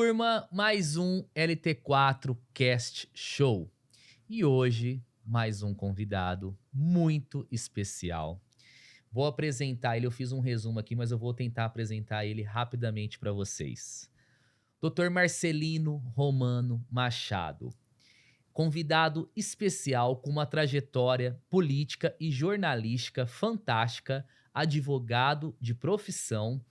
turma, mais um LT4 Cast Show. E hoje, mais um convidado muito especial. Vou apresentar ele, eu fiz um resumo aqui, mas eu vou tentar apresentar ele rapidamente para vocês. Dr. Marcelino Romano Machado. Convidado especial com uma trajetória política e jornalística fantástica, advogado de profissão,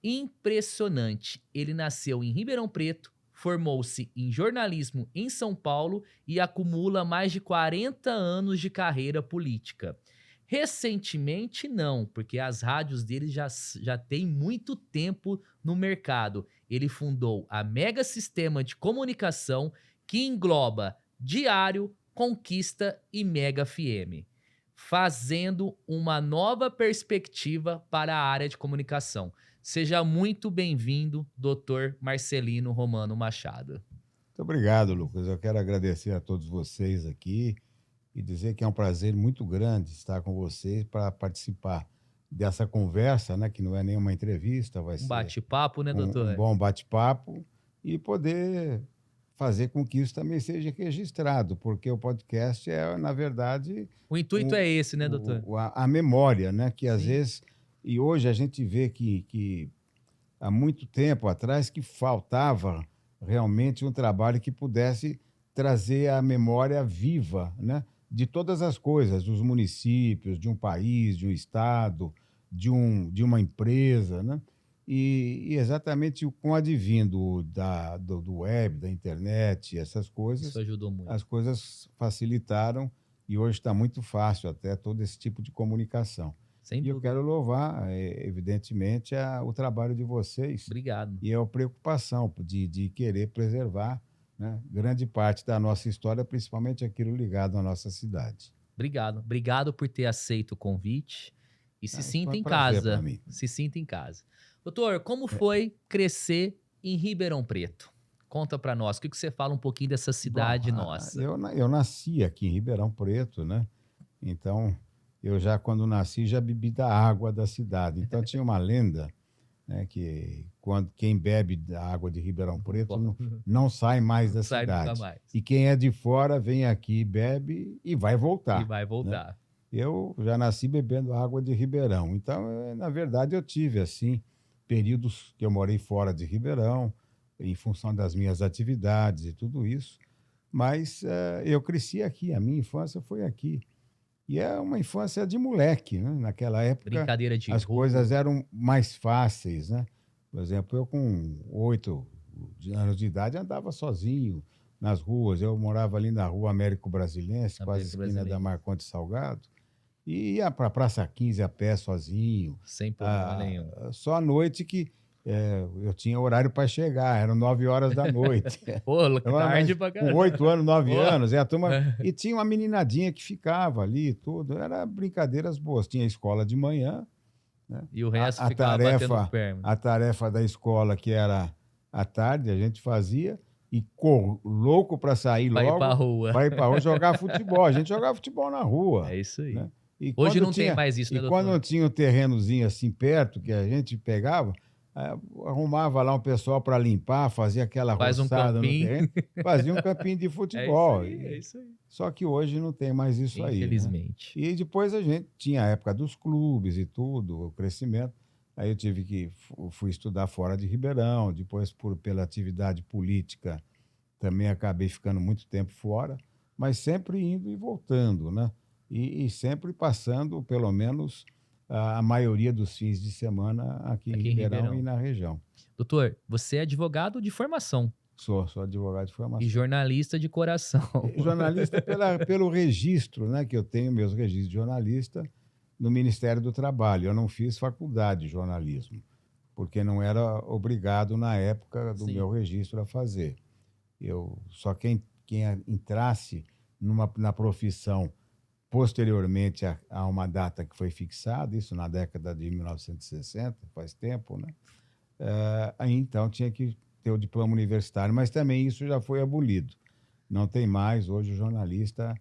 impressionante. Ele nasceu em Ribeirão Preto, formou-se em jornalismo em São Paulo e acumula mais de 40 anos de carreira política. Recentemente não, porque as rádios dele já têm muito tempo no mercado. Ele fundou a Mega Sistema de Comunicação, que engloba Diário, Conquista e Mega FM, fazendo uma nova perspectiva para a área de comunicação. Seja muito bem-vindo, Dr. Marcelino Romano Machado. Muito obrigado, Lucas. Eu quero agradecer a todos vocês aqui e dizer que é um prazer muito grande estar com vocês para participar dessa conversa, né, que não é nenhuma entrevista, vai ser Bate-papo, né, doutor? um bom bate-papo e poder fazer com que isso também seja registrado, porque o podcast é, na verdade... O intuito é esse, né, doutor? A memória, né, que às Sim. vezes... E hoje a gente vê que há muito tempo atrás que faltava realmente um trabalho que pudesse trazer a memória viva, né, de todas as coisas, dos municípios, de um país, de um estado, de uma empresa, né? E exatamente com o advindo do web, da internet, essas Isso coisas, ajudou muito. as coisas facilitaram e hoje está muito fácil até todo esse tipo de comunicação. Sem E eu dúvida. quero louvar, evidentemente, o trabalho de vocês Obrigado. e a preocupação de querer preservar, né, grande parte da nossa história, principalmente aquilo ligado à nossa cidade. Obrigado. Obrigado por ter aceito o convite. E se Isso sinta foi um em prazer para casa. mim. Se sinta em casa. Doutor, como foi crescer em Ribeirão Preto? Conta pra nós. O que você fala um pouquinho dessa cidade Bom, nossa? eu nasci aqui em Ribeirão Preto, né? Então, eu já, quando nasci, já bebi da água da cidade. Então, tinha uma lenda, né, que quem bebe da água de Ribeirão Preto não sai mais da Sai nunca cidade. mais. E quem é de fora vem aqui, bebe e vai voltar. E vai né? voltar. Eu já nasci bebendo água de Ribeirão. Então, na verdade, eu tive, assim, períodos que eu morei fora de Ribeirão, em função das minhas atividades e tudo isso. Mas eu cresci aqui, a minha infância foi aqui. E é uma infância de moleque, né? Naquela época, Brincadeira de as rua. coisas eram mais fáceis, né? Por exemplo, eu com 8 anos de idade andava sozinho nas ruas. Eu morava ali na rua Américo Brasilense, quase Américo esquina da Brasilense. Marconde Salgado, e ia para a Praça 15 a pé sozinho. Sem problema nenhum. Só à noite que eu tinha horário para chegar, eram 9 horas da noite. Pô, tarde pra Com caramba. 8 anos, 9 Pô. anos, a turma... E tinha uma meninadinha que ficava ali, tudo. Era brincadeiras boas. Tinha escola de manhã, né? E o resto A ficava batendo tarefa, perna. a tarefa da escola, que era à tarde, a gente fazia, e louco para sair Pra ir logo, pra rua. para ir para rua jogar futebol. A gente jogava futebol na rua. É isso aí. Né? E Hoje quando não tem mais isso, né, E quando doutor? não tinha um terrenozinho assim perto, que a gente pegava, arrumava lá um pessoal para limpar, fazia aquela Faz um roçada no campinho. terreno, fazia um campinho de futebol. É isso aí. Só que hoje não tem mais isso aí. Né? Infelizmente. E depois a gente tinha a época dos clubes e tudo, o crescimento. Aí eu fui estudar fora de Ribeirão, depois pela atividade política também acabei ficando muito tempo fora, mas sempre indo e voltando, né? E sempre passando, pelo menos, a maioria dos fins de semana aqui em Ribeirão e na região. Doutor, você é advogado de formação. Sou advogado de formação. E jornalista de coração. Jornalista pelo registro, né, que eu tenho, meus registros de jornalista, no Ministério do Trabalho. Eu não fiz faculdade de jornalismo, porque não era obrigado na época do meu registro a fazer. Só quem entrasse na profissão posteriormente a uma data que foi fixada, isso na década de 1960, faz tempo, né? Aí então tinha que ter o diploma universitário, mas também isso já foi abolido. Não tem mais, hoje o jornalista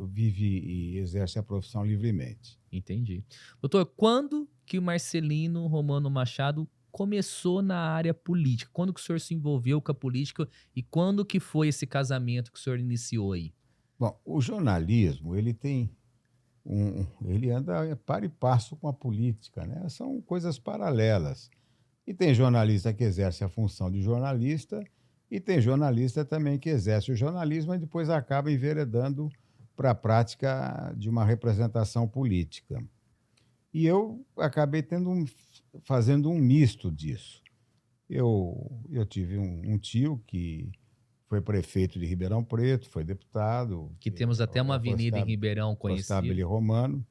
vive e exerce a profissão livremente. Entendi. Doutor, quando que o Marcelino Romano Machado começou na área política? Quando que o senhor se envolveu com a política e quando que foi esse casamento que o senhor iniciou aí? Bom, o jornalismo, ele anda par e passo com a política, né? São coisas paralelas. E tem jornalista que exerce a função de jornalista e tem jornalista também que exerce o jornalismo e depois acaba enveredando para a prática de uma representação política. E eu acabei fazendo um misto disso. Eu tive um tio que foi prefeito de Ribeirão Preto, foi deputado, Que temos até uma o avenida em Ribeirão Constabile conhecida. Romano,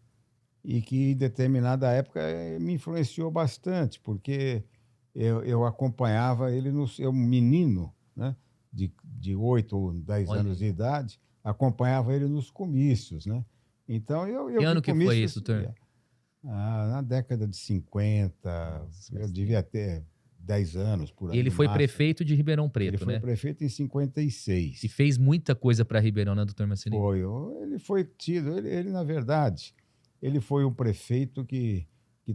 e que em determinada época me influenciou bastante, porque eu acompanhava ele, eu menino, né, de 8 ou 10 Olha anos aí. de idade, acompanhava ele nos comícios, né? Então Que eu vi ano que foi isso, comícios doutor? na década de 50, Nossa, eu faz devia tempo. ter 10 anos por aí Ele no foi máximo. prefeito de Ribeirão Ele Preto, foi né? prefeito em E 56. fez muita coisa para Ribeirão, né, doutor Marcelino? Ele foi tido, na verdade, ele foi um prefeito que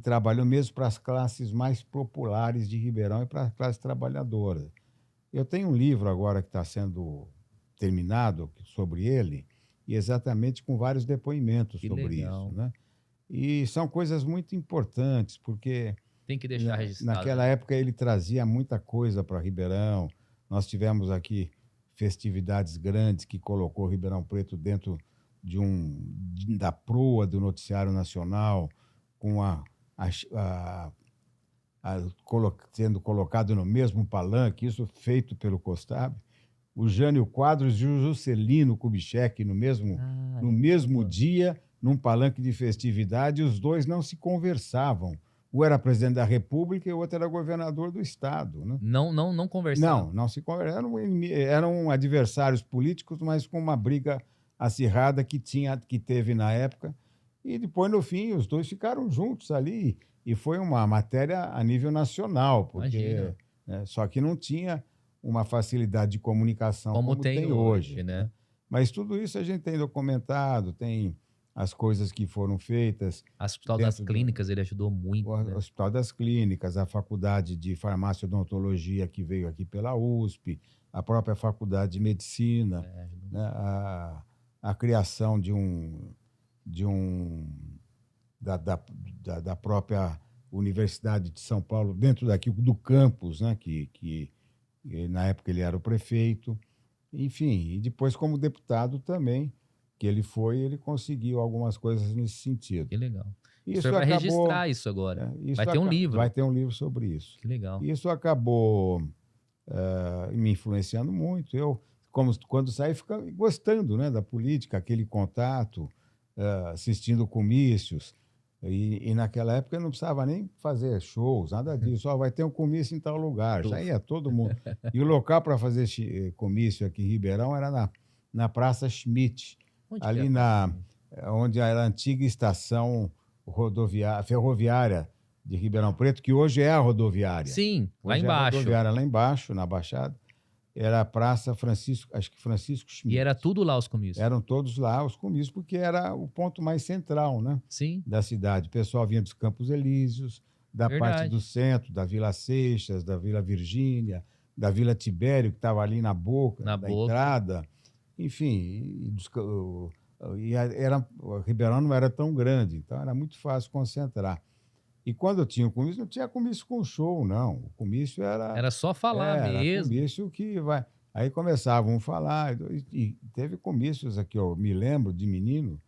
trabalhou mesmo para as classes mais populares de Ribeirão e para as classes trabalhadoras. Eu tenho um livro agora que está sendo terminado sobre ele, e exatamente com vários depoimentos Que sobre isso, legal. né? E são coisas muito importantes, porque Tem que deixar registrado, né? naquela época ele trazia muita coisa para Ribeirão. Nós tivemos aqui festividades grandes que colocou Ribeirão Preto dentro da proa do noticiário nacional, com a, a, sendo colocado no mesmo palanque, isso feito pelo Costab. O Jânio Quadros e o Juscelino Kubitschek no mesmo Caramba. dia, num palanque de festividade, e os dois não se conversavam. Um era presidente da República e o outro era governador do estado, né? Não conversava. Não se conversavam. Eram adversários políticos, mas com uma briga acirrada que teve na época. E depois, no fim, os dois ficaram juntos ali. E foi uma matéria a nível nacional, porque, Imagina. né, só que não tinha uma facilidade de comunicação Como como tem tem hoje, hoje, né? né? Mas tudo isso a gente tem documentado, tem as coisas que foram feitas Hospital das dentro do Clínicas, ele ajudou muito, né? Hospital das Clínicas, a Faculdade de Farmácia e Odontologia que veio aqui pela USP, a própria Faculdade de Medicina, É, ajudou né? muito. A criação de um da própria Universidade de São Paulo, dentro daqui do campus, né? Na época ele era o prefeito. Enfim, e depois como deputado também, ele conseguiu algumas coisas nesse sentido. Que legal. O senhor Isso vai acabou, registrar isso agora. Vai isso ter um vai livro. ter um livro sobre isso. Que legal. Isso acabou me influenciando muito. Quando saí, ficava gostando, né, da política, aquele contato, assistindo comícios. E naquela época eu não precisava nem fazer shows, nada disso. Vai ter um comício em tal lugar. Já Tuf. ia todo mundo. E o local para fazer comício aqui em Ribeirão era na Praça Schmidt, Onde que é a ali Praça Schmidt? onde era a antiga estação ferroviária de Ribeirão Preto, que hoje é a rodoviária. Sim, lá Hoje é a embaixo. rodoviária lá embaixo, na Baixada. Era a Praça Francisco, acho que Francisco E Schmidt. era tudo lá os comícios. Eram todos lá os comícios, porque era o ponto mais central, né, Sim, da cidade. O pessoal vinha dos Campos Elíseos, da parte do verdade. centro, da Vila Seixas, da Vila Virgínia, da Vila Tibério, que estava ali na boca Na da boca. entrada. Enfim, Ribeirão não era tão grande, então era muito fácil concentrar. E quando tinha o comício, não tinha comício com show, não. O comício Era só falar era mesmo. comício que vai. Aí começavam a falar, e teve comícios aqui, eu me lembro de menino,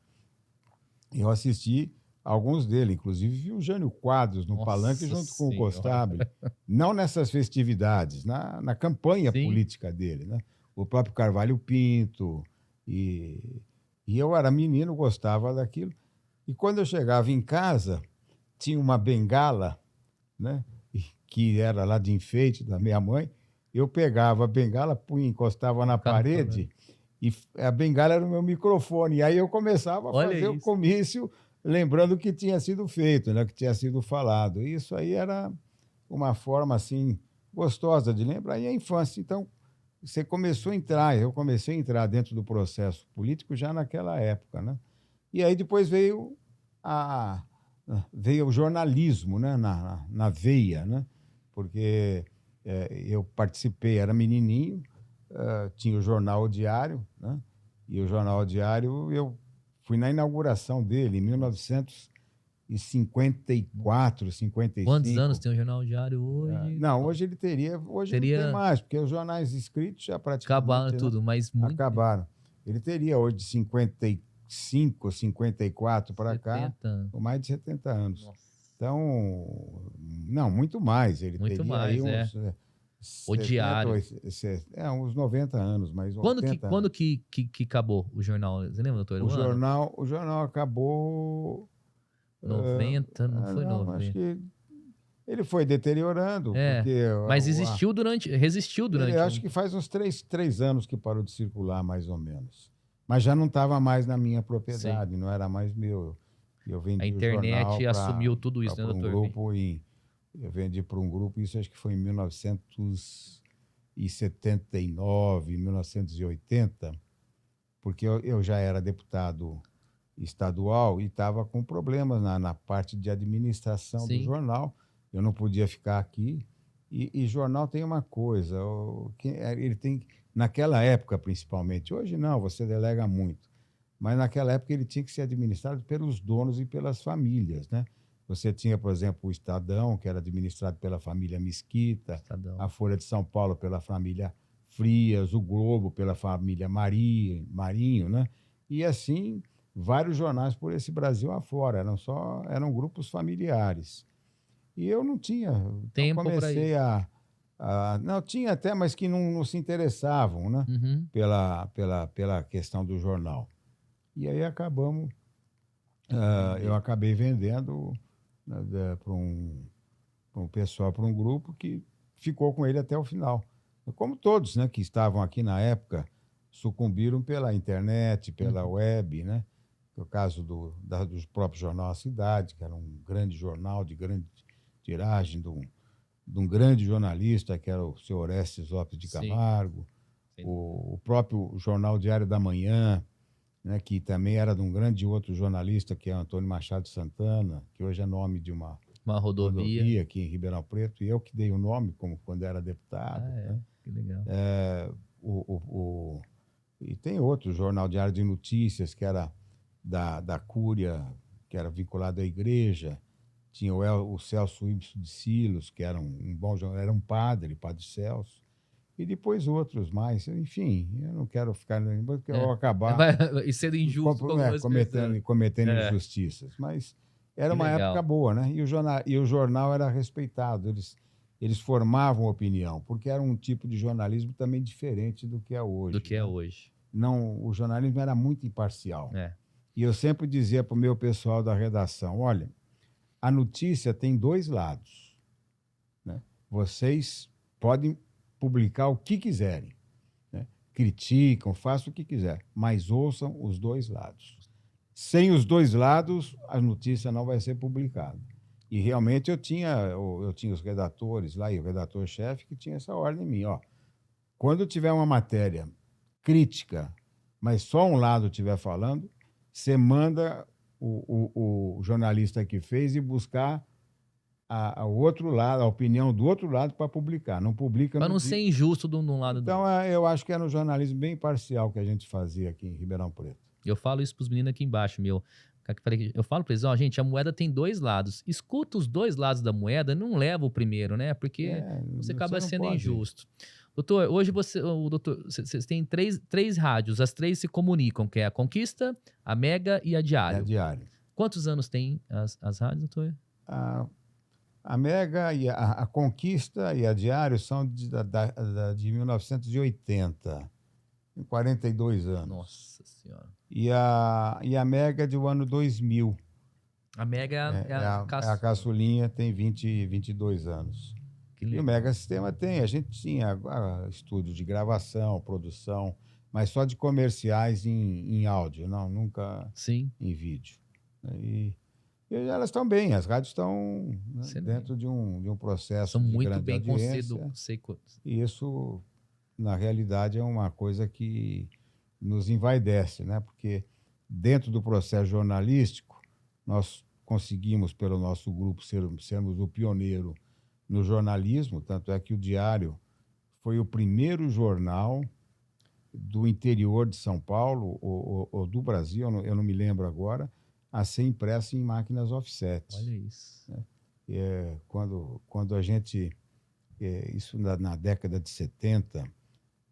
eu assisti alguns dele, inclusive vi o Jânio Quadros no palanque Nossa junto com o Senhora. Costabile, não nessas festividades, na campanha Sim. política dele, né? O próprio Carvalho Pinto, e eu era menino, gostava daquilo. E quando eu chegava em casa, tinha uma bengala, né, que era lá de enfeite da minha mãe. Eu pegava a bengala, punha, encostava na Ficava parede, e a bengala era o meu microfone. E aí eu começava a Olha fazer o isso. comício, lembrando o que tinha sido feito, né, o que tinha sido falado. E isso aí era uma forma assim gostosa de lembrar. E a infância, então, eu comecei a entrar dentro do processo político já naquela época, né? E aí depois veio o jornalismo, né, na veia, né? porque eu participei, era menininho, tinha o Jornal O Diário, né? E o Jornal O Diário, eu fui na inauguração dele, em 1954, Quantos anos 55. tem o Jornal Diário hoje? Não, hoje ele teria, hoje não tem Teria mais, porque os jornais escritos já acabado praticamente, né, tudo, mas muito acabaram. Ele teria hoje de 55, 54 para cá, 70 anos. com mais de 70 anos. Nossa, Não, muito mais. Ele muito teria aí mais, uns O 70, Diário. uns 90 anos, mais Quando que, 80 quando anos. que acabou o jornal? Você lembra, doutor? O O ano? jornal acabou. 90, não foi Não, acho 90. que ele foi deteriorando, É, porque mas resistiu ele durante acho que faz uns 3 anos que parou de circular, mais ou menos. Mas já não estava mais na minha Sim. propriedade, não era mais meu. Eu A vendi o jornal internet para assumiu tudo isso, né, um doutor? grupo eu vendi para um grupo, isso acho que foi em 1979, 1980, porque eu já era deputado estadual e estava com problemas na parte de administração do Sim, jornal. Eu não podia ficar aqui. E jornal tem uma coisa, ele tem, naquela época principalmente, hoje não, você delega muito, mas naquela época ele tinha que ser administrado pelos donos e pelas famílias, né? Você tinha, por exemplo, o Estadão, que era administrado pela família Mesquita, Estadão. a Folha de São Paulo pela família Frias, o Globo pela família Marinho, né? E assim, vários jornais por esse Brasil afora, eram grupos familiares. E eu não tinha, então Tempo para comecei isso. não, tinha até, mas que não se interessavam, né? Uhum. Pela questão do jornal. E aí eu acabei vendendo, né, para um pessoal, para um grupo que ficou com ele até o final. Como todos, né, que estavam aqui na época, sucumbiram pela internet, pela web, né? O caso do próprio jornal A Cidade, que era um grande jornal de grande tiragem, de um grande jornalista, que era o seu Orestes Lopes de Sim. Camargo, o próprio Jornal Diário da Manhã, né, que também era de um grande outro jornalista, que é Antônio Machado Santana, que hoje é nome de uma rodovia aqui em Ribeirão Preto, e eu que dei o nome, como quando era deputado. Né? Que legal. E tem outro Jornal Diário de Notícias, que era da Cúria, que era vinculado à igreja. Tinha o Celso Ibsen de Silos, que era um bom jornal, era um padre Celso. E depois outros mais. Enfim, eu não quero ficar... porque eu vou acabar E sendo injusto, cometendo injustiças. Mas era uma época boa, né? E o jornal era respeitado. Eles formavam opinião, porque era um tipo de jornalismo também diferente do que é hoje. Não, o jornalismo era muito imparcial. E eu sempre dizia para o meu pessoal da redação, olha, a notícia tem dois lados, né? Vocês podem publicar o que quiserem, né? Criticam, façam o que quiser, mas ouçam os dois lados. Sem os dois lados, a notícia não vai ser publicada. E realmente eu tinha os redatores lá, e o redator-chefe, que tinha essa ordem em mim. Ó, quando tiver uma matéria crítica, mas só um lado estiver falando, você manda o jornalista que fez ir buscar o outro lado, a opinião do outro lado para publicar. Não publica para não ser injusto de um lado então, eu acho que era um jornalismo bem parcial que a gente fazia aqui em Ribeirão Preto. Eu falo isso para os meninos aqui embaixo, meu. Eu falo para eles, ó, gente, a moeda tem dois lados. Escuta os dois lados da moeda, não leva o primeiro, né? Porque você acaba sendo injusto. Doutor, hoje vocês têm três rádios, as três se comunicam, que é a Conquista, a Mega e a Diário. É a Diário. Quantos anos tem as rádios, doutor? A Mega e a Conquista e a Diário são de 1980, 42 anos. Nossa Senhora. E a Mega de do ano 2000. A Mega é a caçulinha, tem 22 anos. E o Mega Sistema a gente tinha estúdio de gravação, produção, mas só de comerciais em áudio, nunca em vídeo. E elas estão bem, as rádios estão, né, dentro de um processo São de muito grande bem audiência. E isso, na realidade, é uma coisa que nos envaidece, né? Porque dentro do processo jornalístico, nós conseguimos, pelo nosso grupo, sermos o pioneiro no jornalismo, tanto é que o Diário foi o primeiro jornal do interior de São Paulo, ou do Brasil, eu não me lembro agora, a ser impresso em máquinas offset. Olha isso. Quando a gente, isso na década de 70,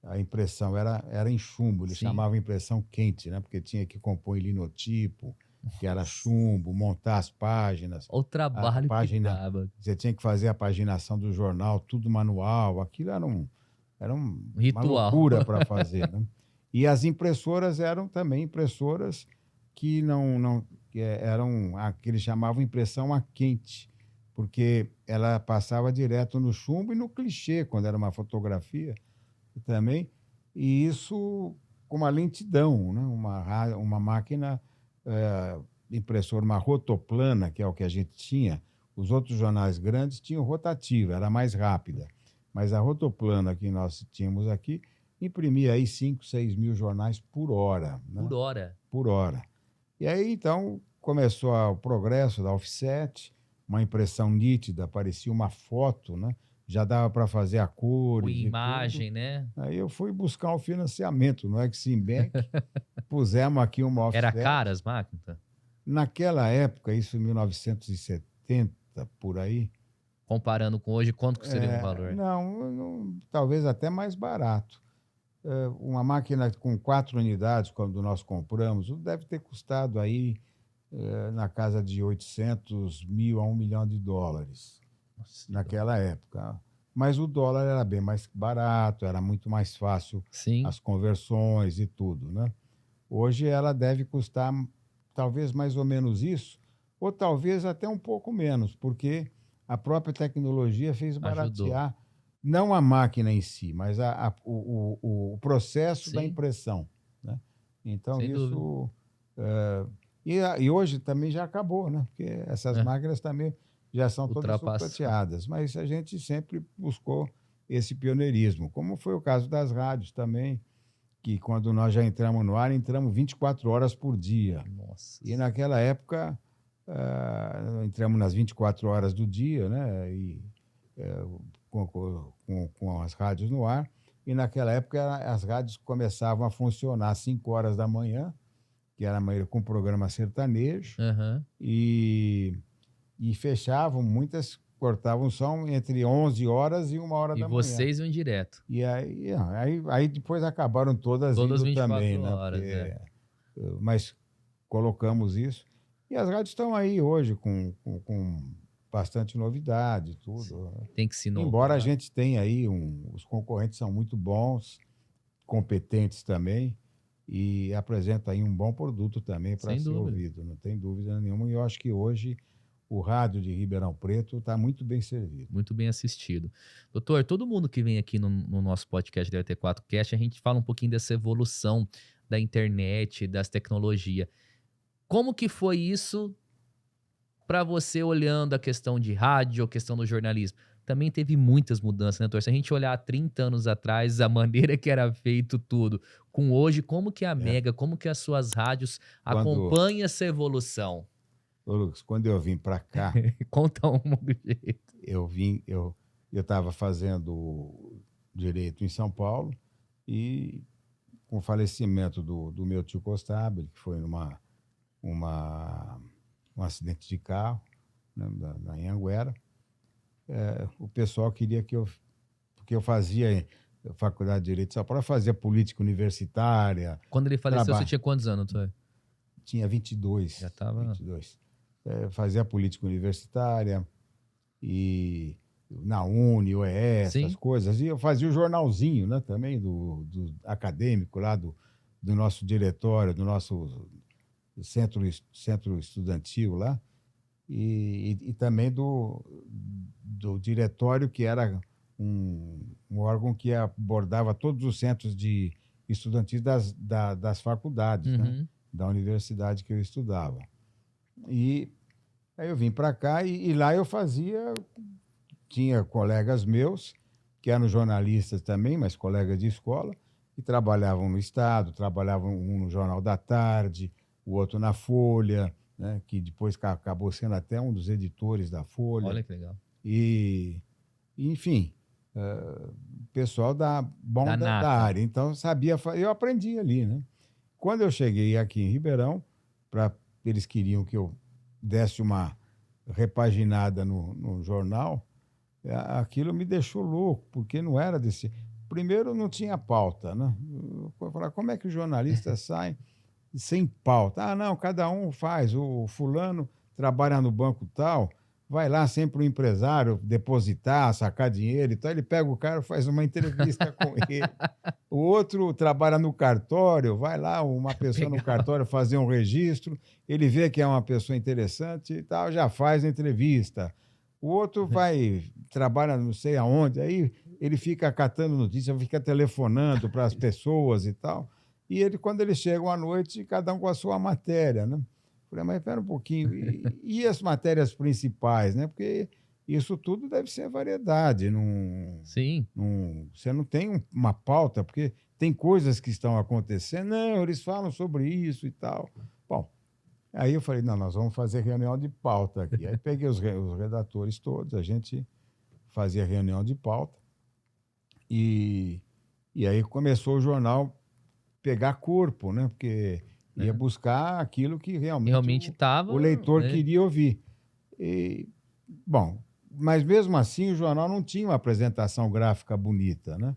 a impressão era em chumbo, eles Sim. chamavam impressão quente, né? Porque tinha que compor em linotipo, que era chumbo, montar as páginas. Olha o trabalho que página, dava. você tinha que fazer a paginação do jornal, tudo manual, aquilo era uma Ritual. loucura para fazer, né? E as impressoras eram também impressoras que eram a que eles chamavam impressão a quente, porque ela passava direto no chumbo e no clichê, quando era uma fotografia também, e isso com uma lentidão, né? Uma máquina impressora, uma rotoplana, que é o que a gente tinha. Os outros jornais grandes tinham rotativa, era mais rápida, mas a rotoplana que nós tínhamos aqui imprimia aí 5, 6 mil jornais por hora. Né? Por hora. Por hora. E aí, então, começou o progresso da offset, uma impressão nítida, parecia uma foto, né? Já dava para fazer a cores Com e imagem, tudo. né? Aí eu fui buscar um financiamento no Exim Bank, pusemos aqui uma offset. Era cara as máquinas? Naquela época, isso em 1970, por aí. Comparando com hoje, quanto que seria um valor? Não, talvez até mais barato. Uma máquina com 4 unidades, quando nós compramos, deve ter custado aí na casa de 800 mil a $1 milhão. Nossa, Naquela época. Mas o dólar era bem mais barato, era muito mais fácil sim, as conversões e tudo, né? Hoje ela deve custar talvez mais ou menos isso, ou talvez até um pouco menos, porque a própria tecnologia fez ajudou. baratear não a máquina em si, mas o processo da Sim. impressão, né? Então, Sem isso... e hoje também já acabou, né? Porque essas máquinas também já são todas sucateadas, mas a gente sempre buscou esse pioneirismo, como foi o caso das rádios também, que quando nós já entramos no ar, entramos 24 horas por dia. Nossa. E naquela época, entramos nas 24 horas do dia, né? E, com as rádios no ar. E naquela época, as rádios começavam a funcionar às 5 horas da manhã, que era com programa sertanejo, e fechavam, muitas cortavam som entre 11 horas e 1 hora da manhã. E vocês iam direto. E aí depois acabaram todas indo 24 também, horas, né? Mas colocamos isso. E as rádios estão aí hoje com bastante novidade, tudo. Tem que se inovar. Embora a gente tenha aí os concorrentes são muito bons, competentes também, e apresentam aí um bom produto também para ser ouvido, não tem dúvida nenhuma. E eu acho que hoje o rádio de Ribeirão Preto está muito bem servido. Muito bem assistido. Doutor, todo mundo que vem aqui no nosso podcast da ET4Cast, a gente fala um pouquinho dessa evolução da internet, das tecnologias. Como que foi isso para você olhando a questão de rádio, a questão do jornalismo? Também teve muitas mudanças, né, doutor? Se a gente olhar há 30 anos atrás, a maneira que era feito tudo, com hoje, como que a Mega, como que as suas rádios acompanham essa evolução? Ô, Lucas, quando eu vim para cá... Conta uma do jeito. Eu estava fazendo direito em São Paulo e com o falecimento do meu tio Costabile, que foi um acidente de carro, né, na Anhanguera, o pessoal queria porque eu fazia faculdade de Direito de São Paulo, eu fazia política universitária. Quando ele faleceu, você tinha quantos anos, doutor? Tinha 22. Já estava... 22. Fazia política universitária e na Uni, UES, essas coisas. E eu fazia o jornalzinho, né, também, do acadêmico lá, do nosso diretório, do nosso centro estudantil lá, e também do diretório, que era um órgão que abordava todos os centros de estudantis das faculdades, né, da universidade que eu estudava. E aí eu vim para cá e lá eu tinha colegas meus, que eram jornalistas também, mas colegas de escola, que trabalhavam no Estado, trabalhavam um no Jornal da Tarde, o outro na Folha, né, que depois acabou sendo até um dos editores da Folha. Olha que legal. E enfim, pessoal bom Da da nata. área. Então, sabia, eu aprendi ali, né? Quando eu cheguei aqui em Ribeirão, eles queriam que eu desse uma repaginada no jornal, aquilo me deixou louco, porque não era desse. Primeiro, não tinha pauta, né? Eu falei, como é que os jornalistas saem sem pauta? Ah, não, cada um faz. O fulano trabalha no banco tal, vai lá sempre o empresário depositar, sacar dinheiro e tal. Ele pega o cara, faz uma entrevista com ele. O outro trabalha no cartório, vai lá uma pessoa no Pegava. cartório fazer um registro, ele vê que é uma pessoa interessante e tal, já faz a entrevista. O outro vai, trabalha não sei aonde, aí ele fica catando notícias, fica telefonando para as pessoas e tal. E ele, quando eles chegam à noite, cada um com a sua matéria, né? Falei, mas espera um pouquinho, e as matérias principais, né? Porque isso tudo deve ser variedade, não, Sim. você não tem uma pauta, porque tem coisas que estão acontecendo, não, eles falam sobre isso e tal. Bom, aí eu falei, não, nós vamos fazer reunião de pauta aqui. Aí peguei os redatores todos, a gente fazia reunião de pauta, e, e aí começou o jornal pegar corpo, né? Porque ia Né? buscar aquilo que realmente Realmente o tava, leitor né? queria ouvir. E, bom, mas mesmo assim o jornal não tinha uma apresentação gráfica bonita, né?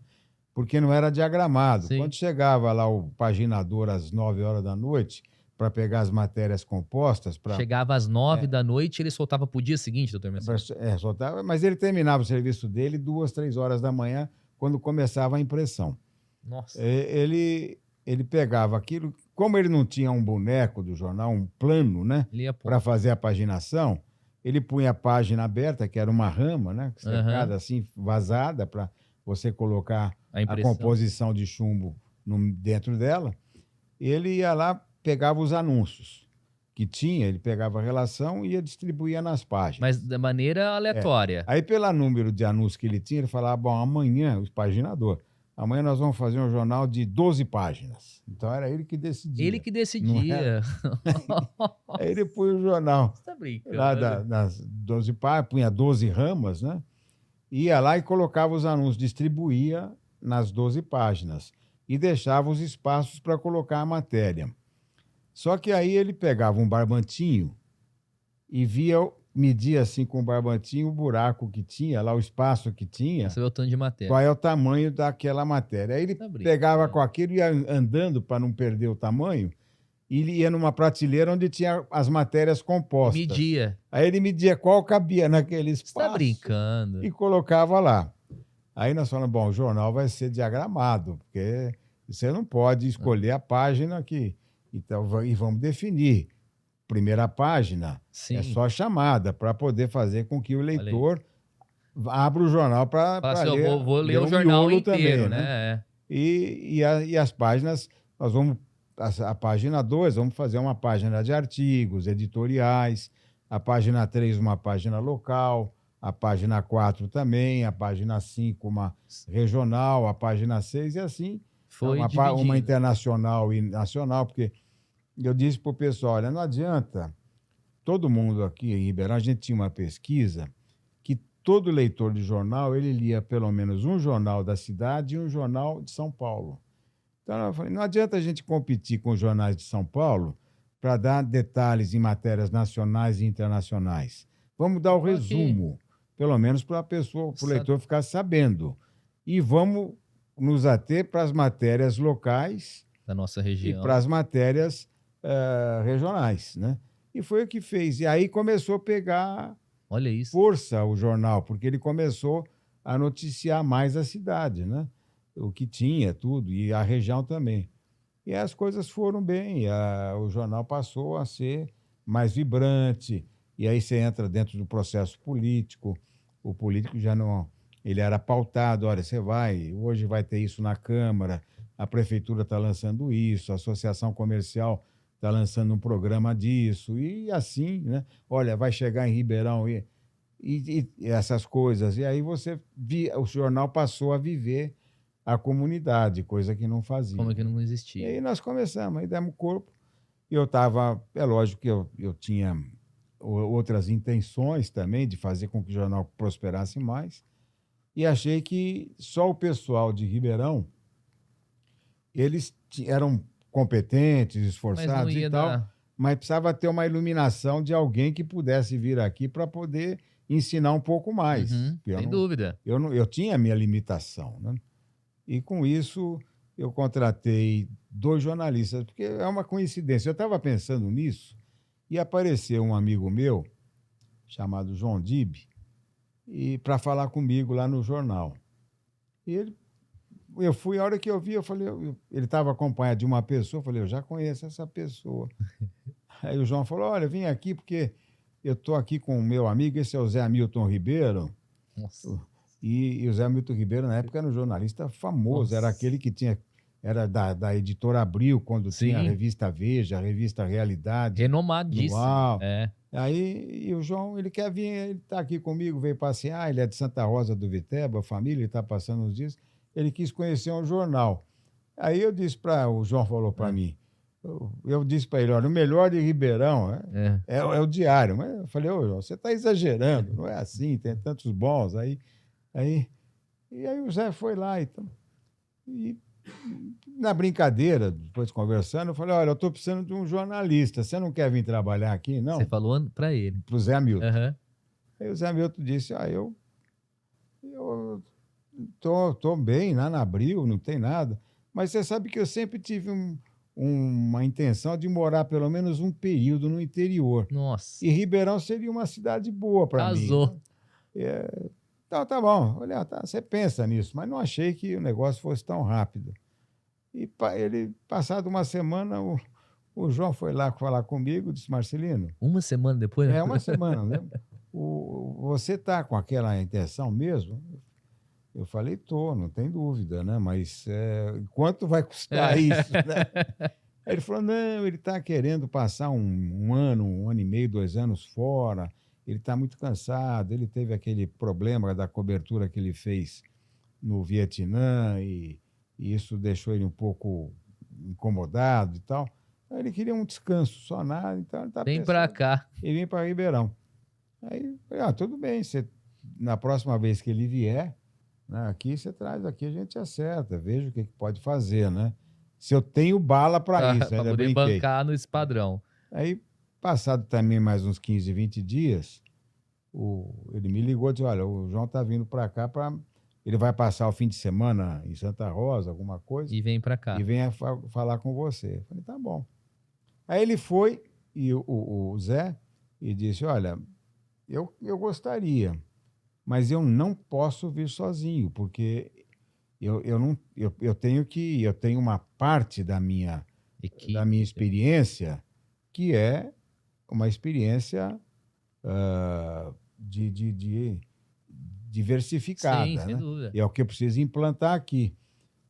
Porque não era diagramado. Sim. Quando chegava lá o paginador às 9 horas da noite para pegar as matérias compostas, Chegava às 9 da noite, ele soltava pro dia seguinte, doutor Marcelo. soltar, mas ele terminava o serviço dele 2, 3 horas da manhã, quando começava a impressão. Nossa. Ele pegava aquilo, como ele não tinha um boneco do jornal, um plano, né, Ele ia para pondo. fazer a paginação, ele punha a página aberta, que era uma rama, né, Aham. cercada assim, vazada, para você colocar A a impressão. composição de chumbo dentro dela. Ele ia lá, pegava os anúncios que tinha, ele pegava a relação e ia distribuir nas Mas páginas. da maneira É. aleatória. Aí, pelo número de anúncios que ele tinha, ele falava: bom, amanhã, o paginador, amanhã nós vamos fazer um jornal de 12 páginas. Então, era ele que Ele decidia, que não era? decidia. Aí ele Nossa, punha o jornal você tá lá brincando. nas 12 páginas, punha 12 ramas, né? Ia lá e colocava os anúncios, distribuía nas 12 páginas e deixava os espaços para colocar a matéria. Só que aí ele pegava um barbantinho e media assim com o barbantinho o buraco que tinha, lá o espaço que Pra tinha, saber o tanto de qual matéria. é o tamanho daquela matéria. Aí ele Tá pegava brincando. com aquilo e ia andando para não perder o tamanho, e ele ia numa prateleira onde tinha as matérias E compostas. media. Aí ele media qual cabia naquele Você tá espaço brincando. e colocava lá. Aí nós falamos, bom, o jornal vai ser diagramado, porque você não pode escolher a página que. Então, e vamos definir. Primeira página é Sim. só a chamada, para poder fazer com que o Olha aí. leitor abra o jornal Fala para assim, eu ler, vou ler ler o o jornal miolo inteiro, também, né? né? É. E as páginas, nós vamos. A página 2, vamos fazer uma página de artigos, editoriais, a página 3, uma página local, a página 4 também, a página 5, uma regional, a página 6 e assim, Foi uma dividindo. internacional e nacional, porque eu disse para o pessoal, olha, não adianta, todo mundo aqui em Ribeirão, a gente tinha uma pesquisa que todo leitor de jornal, ele lia pelo menos um jornal da cidade e um jornal de São Paulo. Então, eu falei, não adianta a gente competir com os jornais de São Paulo para dar detalhes em matérias nacionais e internacionais. Vamos dar o Ok. resumo, pelo menos para a pessoa, para o Sa- leitor ficar sabendo. E vamos nos ater para as matérias locais Da nossa e para região. as matérias regionais, né? E foi o que fez. E aí começou a pegar Olha isso. força o jornal, porque ele começou a noticiar mais a cidade, né? O que tinha, tudo, e a região também. E as coisas foram bem, o jornal passou a ser mais vibrante, e aí você entra dentro do processo político, o político já não. Ele era pautado, olha, você vai, hoje vai ter isso na Câmara, a Prefeitura está lançando isso, a Associação Comercial está lançando um programa disso, e assim, né? Olha, vai chegar em Ribeirão e essas coisas. E aí o jornal passou a viver a comunidade, coisa que não Como fazia, é que né? não E existia? aí nós começamos, aí demos corpo. E eu estava, é lógico que eu tinha outras intenções também de fazer com que o jornal prosperasse mais, e achei que só o pessoal de Ribeirão, eles eram competentes, Mas não esforçados e ia tal, dar. mas precisava ter uma iluminação de alguém que pudesse vir aqui para poder ensinar um pouco mais. Uhum, Porque sem dúvida. eu tinha a minha limitação, né? E com isso eu contratei 2 jornalistas, porque é uma coincidência. Eu estava pensando nisso e apareceu um amigo meu, chamado João Dib, e para falar comigo lá no jornal. E eu fui, a hora que eu vi, eu falei, ele estava acompanhado de uma pessoa, eu falei, eu já conheço essa pessoa. Aí o João falou, olha, vim aqui porque eu estou aqui com o meu amigo, esse é o Zé Hamilton Ribeiro. Nossa, E o Zé Hamilton Ribeiro, na época, era um jornalista famoso, era nossa. aquele que tinha, era da editora Abril, quando tinha a Sim, revista Veja, a revista Realidade, no renomadíssimo. UAU. É. Aí, e o João, ele quer vir, ele está aqui comigo, veio passear, ele é de Santa Rosa do Viterbo, a família, ele está passando uns dias, ele quis conhecer um jornal. Aí eu disse para, o João falou para É. mim, eu disse para ele, olha, o melhor de Ribeirão É. é o Diário. Mas eu falei, ô João, você está exagerando, não é assim, tem tantos bons. Aí, e aí o Zé foi lá então, e na brincadeira, depois conversando, eu falei, olha, eu estou precisando de um jornalista, você não quer vir trabalhar aqui, Você não? falou pra ele. Para o Zé Hamilton. Aham. Aí o Zé Hamilton disse, eu tô bem lá na Abril, não tem nada, mas você sabe que eu sempre tive uma intenção de morar pelo menos um período no interior. Nossa, E Ribeirão seria uma cidade boa para mim, né? casou. Então, tá bom, olha, tá, você pensa nisso, mas não achei que o negócio fosse tão rápido. E ele, passado uma semana, o João foi lá falar comigo, disse, Marcelino, Uma semana depois? é uma semana, né? Você está com aquela intenção mesmo? Eu falei, tô, não tem dúvida, né? Mas quanto vai custar isso, né? Aí ele falou, não, ele está querendo passar um ano, 1 ano e meio, 2 anos fora, ele está muito cansado, ele teve aquele problema da cobertura que ele fez no Vietnã e isso deixou ele um pouco incomodado e tal. Aí ele queria um descanso, só nada, então ele está Vem pra pensando cá. em vir para Ribeirão. Aí eu falei, tudo bem, na próxima vez que ele vier, né, aqui você traz, aqui a gente acerta, veja o que pode fazer, né? Se eu tenho bala para isso, Pra ainda poder brinquei. bancar no espadrão. Aí, passado também mais uns 15, 20 dias, ele me ligou e disse, olha, o João está vindo para cá, ele vai passar o fim de semana em Santa Rosa, alguma coisa, E vem pra cá. e vem falar com você. Eu falei, tá bom. Aí ele foi, e o Zé, e disse, olha, eu gostaria, mas eu não posso vir sozinho, porque eu tenho uma parte da minha Equipe. experiência que é uma experiência de diversificada, Sim, sem né? dúvida. E é o que eu preciso implantar aqui.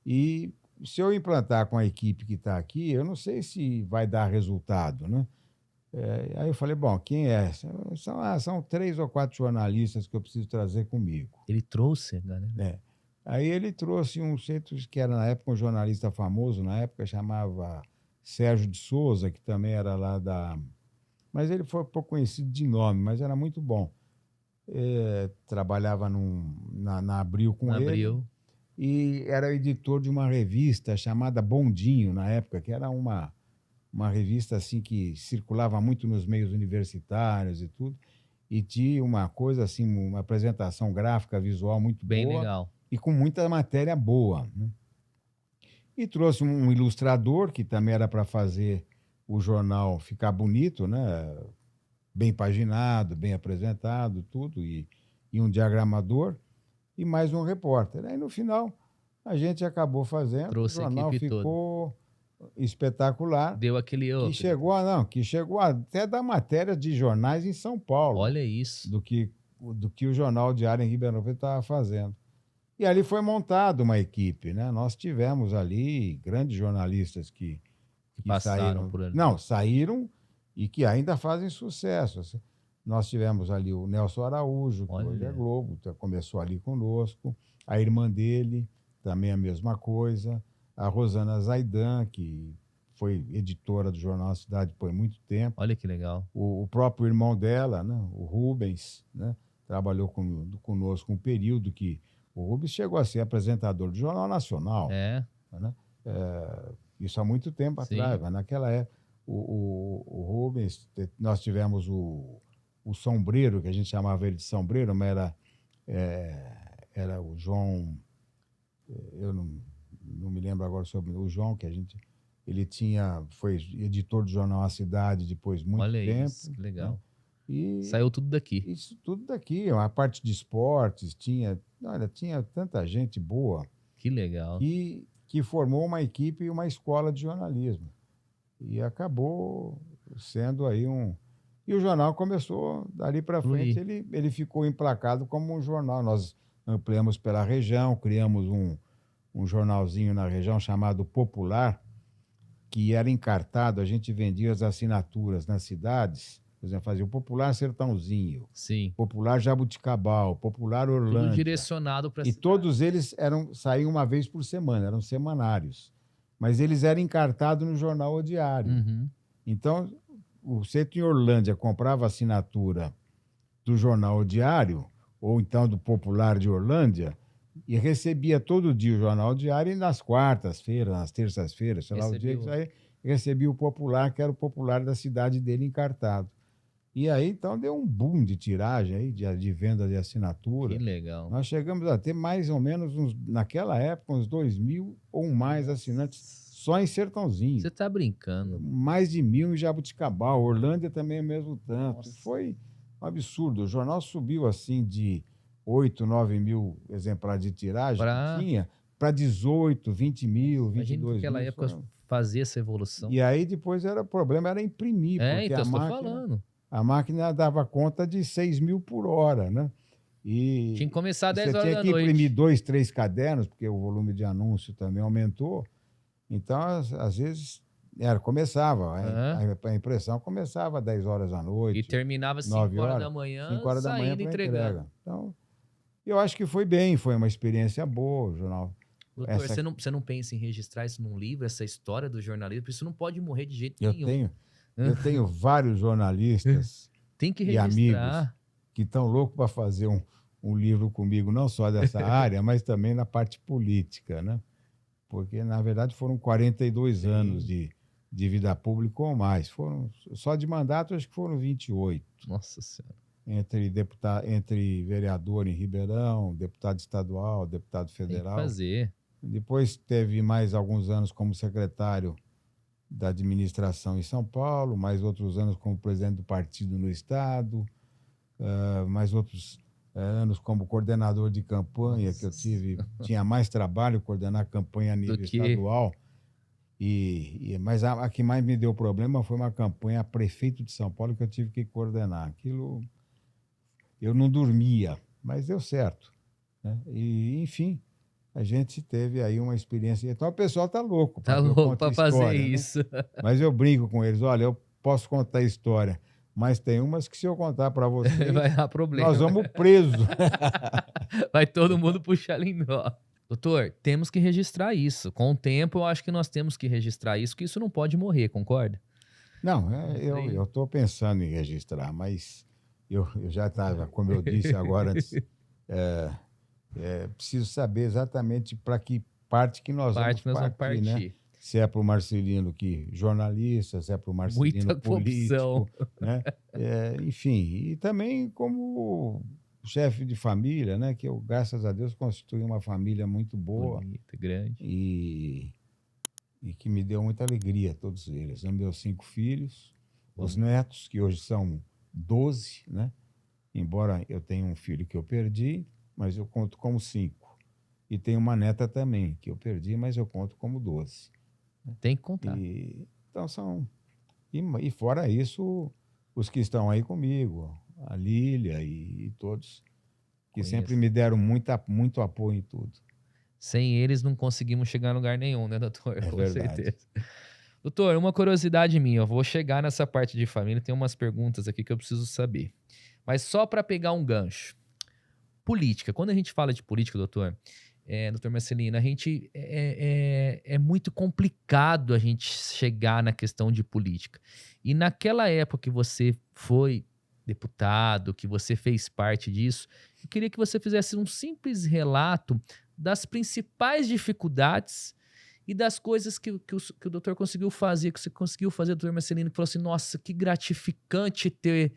E se eu implantar com a equipe que está aqui, eu não sei se vai dar resultado, né? Aí eu falei, bom, quem é? São 3 ou 4 jornalistas que eu preciso trazer comigo. Ele trouxe, galera. Aí ele trouxe um centro que era, na época, um jornalista famoso, na época chamava Sérgio de Souza, que também era lá da... Mas ele foi pouco conhecido de nome, mas era muito bom. Trabalhava na Abril com ele. Abriu. E era editor de uma revista chamada Bondinho, na época, que era uma revista assim que circulava muito nos meios universitários e tudo. E tinha uma coisa assim, uma apresentação gráfica, visual muito Bem boa. legal. E com muita matéria boa, né? E trouxe um ilustrador, que também era para fazer o jornal ficar bonito, né? Bem paginado, bem apresentado, tudo, e um diagramador, e mais um repórter. Aí, no final, a gente acabou fazendo, Trouxe o a jornal equipe ficou espetacular, Deu aquele up. que chegou até dar matéria de jornais em São Paulo, Olha isso. do que o Jornal Diário em Ribeirão Preto estava fazendo. E ali foi montada uma equipe, né? Nós tivemos ali grandes jornalistas que Passaram saíram. por ali. Não, saíram e que ainda fazem sucesso. Nós tivemos ali o Nelson Araújo, que hoje é Olha. Globo, começou ali conosco. A irmã dele, também a mesma coisa. A Rosana Zaidan, que foi editora do jornal Cidade por muito tempo. Olha que legal. O próprio irmão dela, né? O Rubens, né? Trabalhou conosco um período que O Rubens chegou a ser apresentador do Jornal Nacional, É, né? Isso há muito tempo atrás, sim. mas naquela época, o Rubens, nós tivemos o Sombreiro, que a gente chamava ele de Sombreiro, mas era o João, eu não me lembro agora sobre o João, ele foi editor do jornal A Cidade depois de muito Olha tempo, isso, que né? legal. E Saiu tudo daqui. isso tudo daqui, a parte de esportes, olha, tinha tanta gente boa Que legal. que formou uma equipe e uma escola de jornalismo. E acabou sendo aí E o jornal começou, dali para frente, Fluir. ele ficou emplacado como um jornal. Nós ampliamos pela região, criamos um jornalzinho na região chamado Popular, que era encartado, a gente vendia as assinaturas nas cidades, por exemplo, fazia o Popular Sertãozinho, Sim. Popular Jabuticabal, Popular Tudo Orlândia. direcionado para E todos eles saíam uma vez por semana, eram semanários. Mas eles eram encartados no jornal O Diário. Uhum. Então, você em Orlândia comprava a assinatura do jornal O Diário, ou então do Popular de Orlândia, e recebia todo dia o jornal O Diário, e nas quartas-feiras, nas terças-feiras, sei lá o dia que saía, recebia o Popular, que era o Popular da cidade dele encartado. E aí, então, deu um boom de tiragem aí, de venda de assinatura. Que legal. Nós chegamos a ter mais ou menos, naquela época, uns 2.000 ou mais assinantes só em Sertãozinho. Você tá brincando. Mais de 1.000 em Jabuticabal. Orlândia também é o mesmo tanto. Nossa. Foi um absurdo. O jornal subiu assim de 8, 9 mil exemplares de tiragem que tinha para 18, 20 mil, 22 Imagina mil. naquela época fazer essa evolução. E aí depois o problema era imprimir, porque então, estou falando. a máquina dava conta de 6 mil por hora, né? E tinha que começar às 10 horas você tinha da que noite. imprimir 2, 3 cadernos, porque o volume de anúncio também aumentou. Então, às vezes, começava, a impressão começava às 10 horas da noite. E terminava às 5 horas da manhã, 5 horas da manhã saindo para entregando. entrega. Então, eu acho que foi bem, foi uma experiência boa o jornal. Doutor, você não pensa em registrar isso num livro, essa história do jornalismo? Porque isso não pode morrer de jeito nenhum. Eu tenho vários jornalistas Tem que e registrar. amigos que estão loucos para fazer um livro comigo, não só dessa área, mas também na parte política, né? Porque, na verdade, foram 42 anos de vida pública ou mais. Só de mandato, acho que foram 28. Nossa Senhora. Entre vereador em Ribeirão, deputado estadual, deputado federal. Tem que fazer. Depois teve mais alguns anos como secretário da administração em São Paulo, mais outros anos como presidente do partido no estado, mais outros anos como coordenador de campanha, que eu tinha mais trabalho coordenar campanha a nível estadual. Mas a que mais me deu problema foi uma campanha a prefeito de São Paulo que eu tive que coordenar. Aquilo, eu não dormia, mas deu certo, né? E, enfim, a gente teve aí uma experiência. Então, o pessoal está louco. Tá louco para fazer isso. Né? Mas eu brinco com eles, olha, eu posso contar a história, mas tem umas que se eu contar para vocês, vai dar problema. Nós vamos presos. Vai todo mundo puxar lindó. Doutor, temos que registrar isso. Com o tempo, eu acho que nós temos que registrar isso, porque isso não pode morrer, concorda? Não, eu estou pensando em registrar, mas eu já estava, como eu disse agora antes, preciso saber exatamente para que parte que nós vamos partir, né? Se é para o Marcelino jornalista, se é para o Marcelino político, né? Enfim, e também como chefe de família, né? Que eu, graças a Deus, constituí uma família muito boa. Bonita, grande. E que me deu muita alegria, todos eles. Meus 5 filhos, os netos, que hoje são 12, né? Embora eu tenha um filho que eu perdi, mas eu conto como 5. E tenho uma neta também, que eu perdi, mas eu conto como 12. Tem que contar. Então são... E fora isso, os que estão aí comigo, a Lília e todos, que sempre me deram muito apoio em tudo. Sem eles não conseguimos chegar em lugar nenhum, né, doutor? Com certeza. Doutor, uma curiosidade minha, eu vou chegar nessa parte de família, tem umas perguntas aqui que eu preciso saber. Mas só para pegar um gancho. Política. Quando a gente fala de política, doutor Marcelino, a gente é muito complicado a gente chegar na questão de política. E naquela época que você foi deputado, que você fez parte disso, eu queria que você fizesse um simples relato das principais dificuldades e das coisas que o doutor conseguiu fazer, que você conseguiu fazer, doutor Marcelino, que falou assim, nossa, que gratificante ter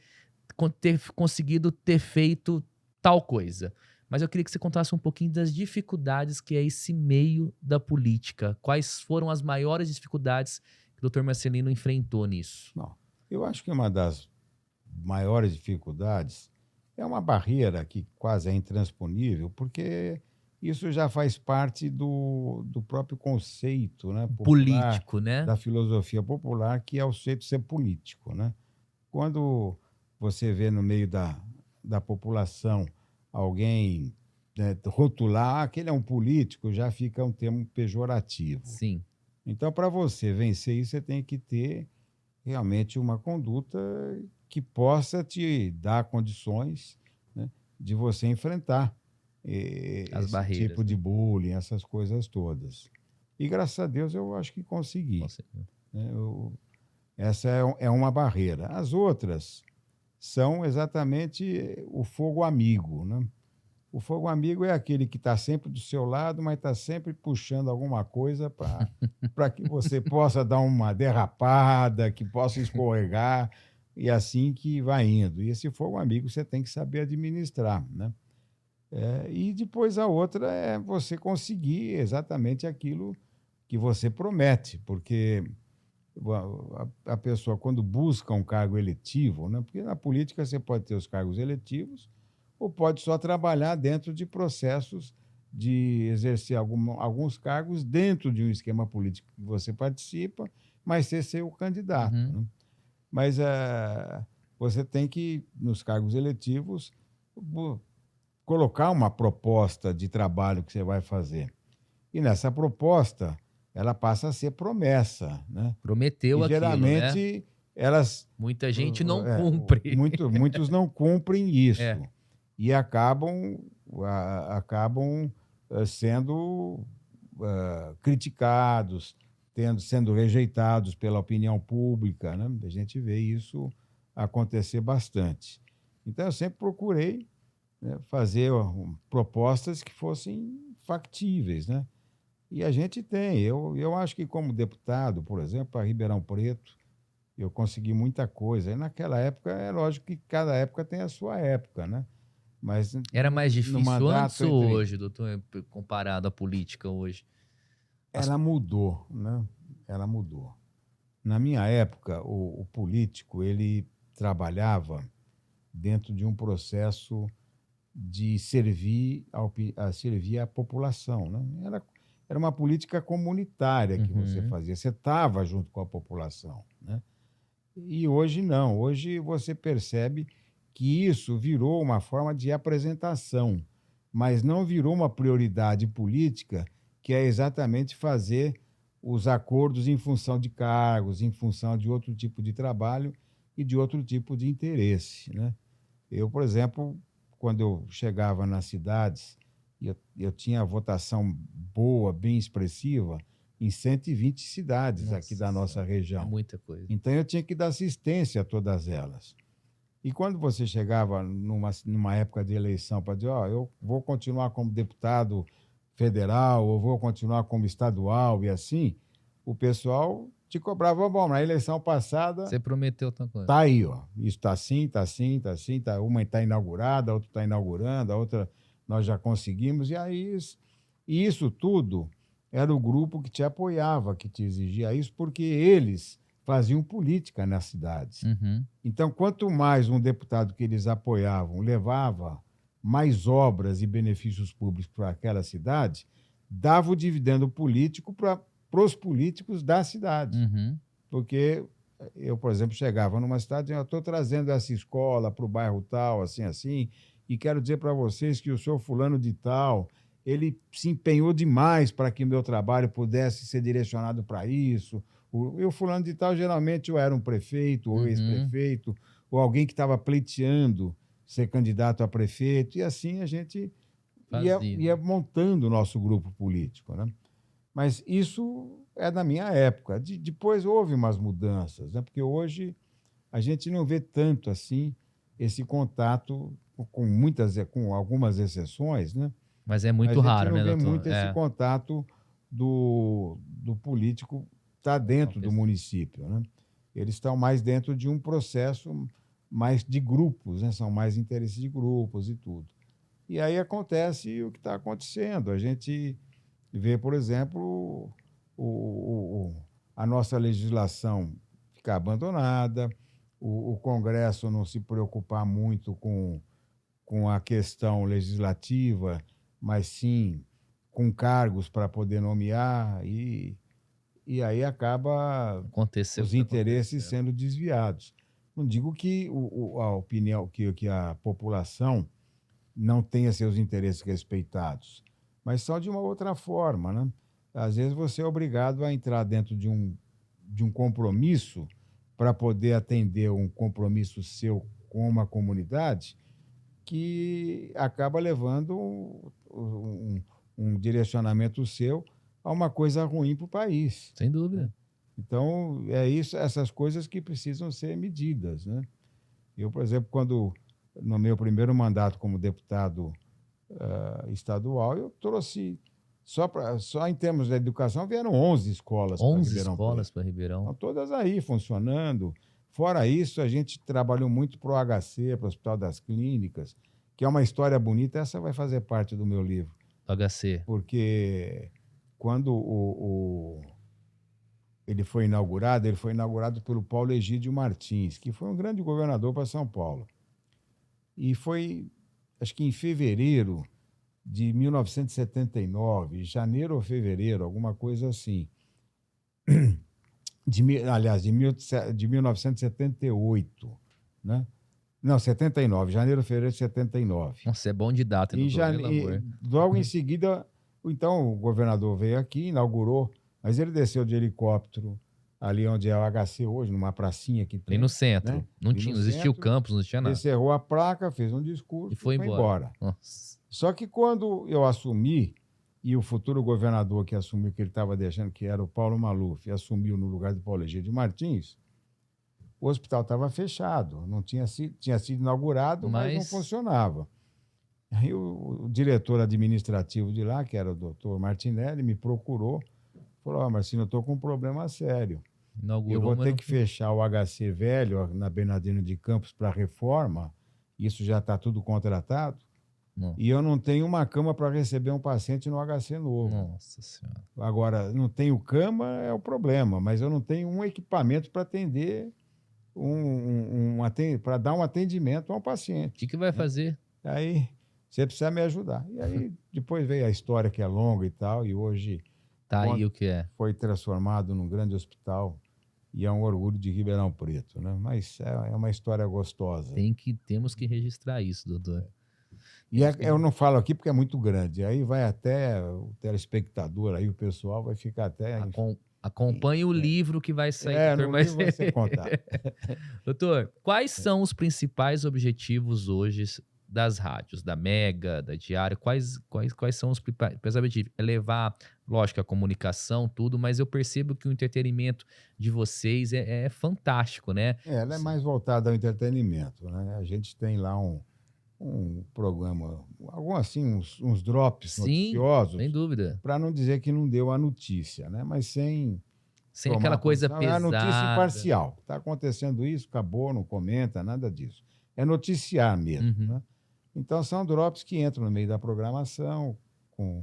conseguido ter feito tal coisa. Mas eu queria que você contasse um pouquinho das dificuldades que é esse meio da política. Quais foram as maiores dificuldades que o doutor Marcelino enfrentou nisso? Não, eu acho que uma das maiores dificuldades é uma barreira que quase é intransponível, porque isso já faz parte do próprio conceito, né, popular, Político, né? da filosofia popular, que é o jeito de ser político, né? Quando você vê no meio da população alguém, né, rotular, aquele é um político, já fica um termo pejorativo. Sim. Então, para você vencer isso, você tem que ter realmente uma conduta que possa te dar condições, né, de você enfrentar As esse barreiras, tipo de né? bullying, essas coisas todas. E graças a Deus eu acho que consegui, Conseguiu. né? Essa é uma barreira. As outras são exatamente o fogo amigo, né? O fogo amigo é aquele que está sempre do seu lado, mas está sempre puxando alguma coisa para que você possa dar uma derrapada, que possa escorregar, e assim que vai indo. E esse fogo amigo você tem que saber administrar, né? E depois a outra é você conseguir exatamente aquilo que você promete, porque a pessoa, quando busca um cargo eletivo, né? Porque na política você pode ter os cargos eletivos ou pode só trabalhar dentro de processos de exercer alguns cargos dentro de um esquema político que você participa, mas ser o candidato, Uhum. né? Mas você tem que, nos cargos eletivos, colocar uma proposta de trabalho que você vai fazer. E nessa proposta, ela passa a ser promessa, né? E Prometeu aquilo, né? geralmente elas Muita gente não cumpre. muitos não cumprem isso É. e acabam sendo criticados, sendo rejeitados pela opinião pública, né? A gente vê isso acontecer bastante. Então, eu sempre procurei, né, fazer propostas que fossem factíveis, né? E a gente tem. Eu acho que, como deputado, por exemplo, para Ribeirão Preto, eu consegui muita coisa. E naquela época, é lógico que cada época tem a sua época, né? Mas Era mais no difícil antes mandato ou entre. hoje, doutor, comparado à política hoje? As- Ela mudou, né? Ela mudou. Na minha época, o político ele trabalhava dentro de um processo de servir a população, né? Era uma política comunitária que você Uhum. fazia. Você estava junto com a população, né? E hoje não. Hoje você percebe que isso virou uma forma de apresentação, mas não virou uma prioridade política, que é exatamente fazer os acordos em função de cargos, em função de outro tipo de trabalho e de outro tipo de interesse, né? Eu, por exemplo, quando eu chegava nas cidades, eu tinha votação boa, bem expressiva, em 120 cidades aqui Nossa da nossa senhora, é região. muita coisa. Então, eu tinha que dar assistência a todas elas. E quando você chegava numa época de eleição para dizer, ó, eu vou continuar como deputado federal, ou vou continuar como estadual, e assim, o pessoal te cobrava, bom, na eleição passada Você prometeu outra coisa. tá aí, ó. Isso está assim, está assim, está assim, tá, uma está inaugurada, a outra está inaugurando, a outra nós já conseguimos. E aí, isso tudo era o grupo que te apoiava, que te exigia isso, porque eles faziam política nas cidades. Uhum. Então, quanto mais um deputado que eles apoiavam levava mais obras e benefícios públicos para aquela cidade, dava o dividendo político para os políticos da cidade. Uhum. Porque eu, por exemplo, chegava numa cidade e eu estou trazendo essa escola para o bairro tal, assim, assim, e quero dizer para vocês que o senhor fulano de tal, ele se empenhou demais para que o meu trabalho pudesse ser direcionado para isso. O fulano de tal, geralmente, ou era um prefeito, ou Uhum. ex-prefeito, ou alguém que estava pleiteando ser candidato a prefeito, e assim a gente Fazia. ia montando o nosso grupo político, né? Mas isso é da minha época. Depois houve umas mudanças, né? Porque hoje a gente não vê tanto assim esse contato, com algumas exceções, né? Mas é A muito gente raro, não né, vê doutor? muito esse contato do político estar dentro do município, né? Eles estão mais dentro de um processo mais de grupos, né? São mais interesses de grupos e tudo. E aí acontece o que está acontecendo. A gente vê, por exemplo, a nossa legislação ficar abandonada, o Congresso não se preocupar muito com a questão legislativa, mas sim com cargos para poder nomear, e aí acaba Aconteceu o os que tá interesses acontecendo. sendo desviados. Não digo que a opinião, que a população não tenha seus interesses respeitados, mas só de uma outra forma, né? Às vezes você é obrigado a entrar dentro de um compromisso para poder atender um compromisso seu com uma comunidade que acaba levando um direcionamento seu a uma coisa ruim para o país, Sem né? dúvida. Então, é isso, essas coisas que precisam ser medidas, né? Eu, por exemplo, quando no meu primeiro mandato como deputado estadual, eu trouxe só em termos da educação vieram 11 escolas para 11 Ribeirão escolas Preto. para Ribeirão. Estão todas aí funcionando. Fora isso, a gente trabalhou muito para o HC, para o Hospital das Clínicas, que é uma história bonita. Essa vai fazer parte do meu livro, HC. porque quando ele foi inaugurado pelo Paulo Egídio Martins, que foi um grande governador para São Paulo. E foi, acho que em fevereiro de 1979, janeiro ou fevereiro, alguma coisa assim. Aliás, de 1978, né? Não, 79, janeiro, fevereiro de 79. Nossa, é bom de data, doutor, pelo amor. Logo em seguida, então, o governador veio aqui, inaugurou, mas ele desceu de helicóptero ali onde é o HC hoje, numa pracinha que tem. Ali no centro. Né? Não Ali tinha, no não existia o centro, campus, não tinha nada. descerrou a placa, fez um discurso E foi embora. Nossa. Só que quando eu assumi, e o futuro governador que assumiu, que ele estava deixando, que era o Paulo Maluf, assumiu no lugar do Paulo Egídio Martins, o hospital estava fechado, não tinha sido inaugurado, mas não funcionava. Aí o diretor administrativo de lá, que era o doutor Martinelli, me procurou, falou: Marcino, eu estou com um problema sério. Eu vou ter que fechar o HC velho na Bernardino de Campos para reforma, isso já está tudo contratado, e eu não tenho uma cama para receber um paciente no HC novo. Nossa Senhora. Agora, não tenho cama é o problema, mas eu não tenho um equipamento para atender para dar um atendimento a um paciente. O que vai fazer? Aí você precisa me ajudar. E aí depois veio a história que é longa e tal, e hoje tá aí o que é. Foi transformado num grande hospital e é um orgulho de Ribeirão Preto, né? Mas é uma história gostosa. Temos que registrar isso, doutor. E eu não falo aqui porque é muito grande. Aí vai até o telespectador, aí o pessoal vai ficar até... Acompanhe o livro que vai sair, doutor. No livro vai ser contado. Doutor, quais são os principais objetivos hoje das rádios, da Mega, da Diário? Quais são os principais objetivos? É levar, lógico, a comunicação, tudo, mas eu percebo que o entretenimento de vocês é fantástico, né? Ela é mais voltada ao entretenimento, né? A gente tem lá um programa, uns drops noticiosos. Sem dúvida. Para não dizer que não deu a notícia, né? Mas sem aquela coisa pesada. É a notícia imparcial. Está acontecendo isso, acabou, não comenta, nada disso. É noticiar mesmo, né? Então, são drops que entram no meio da programação, com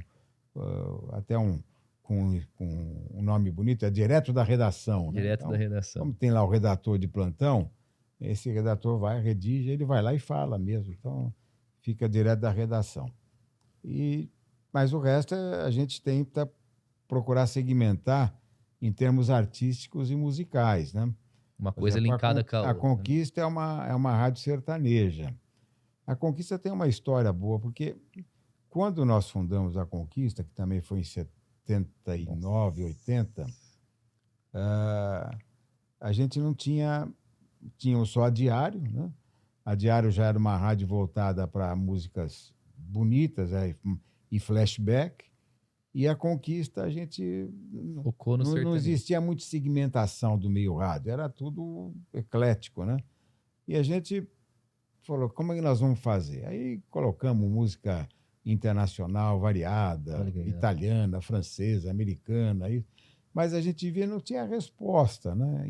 um nome bonito, é direto da redação. Direto da redação. Como tem lá o redator de plantão, esse redator vai, redige, ele vai lá e fala mesmo. Então, fica direto da redação. Mas o resto a gente tenta procurar segmentar em termos artísticos e musicais, né? Uma coisa linkada com a outra. A Conquista é uma rádio sertaneja. A Conquista tem uma história boa, porque quando nós fundamos a Conquista, que também foi em 79, 80, a gente não tinha só a Diário, né? A Diário já era uma rádio voltada para músicas bonitas e flashback, e a Conquista a gente não existia muita segmentação do meio rádio, era tudo eclético, né? E a gente falou, como é que nós vamos fazer? Aí colocamos música internacional variada, Olha que legal. italiana, francesa, americana, aí, mas a gente via não tinha resposta, né?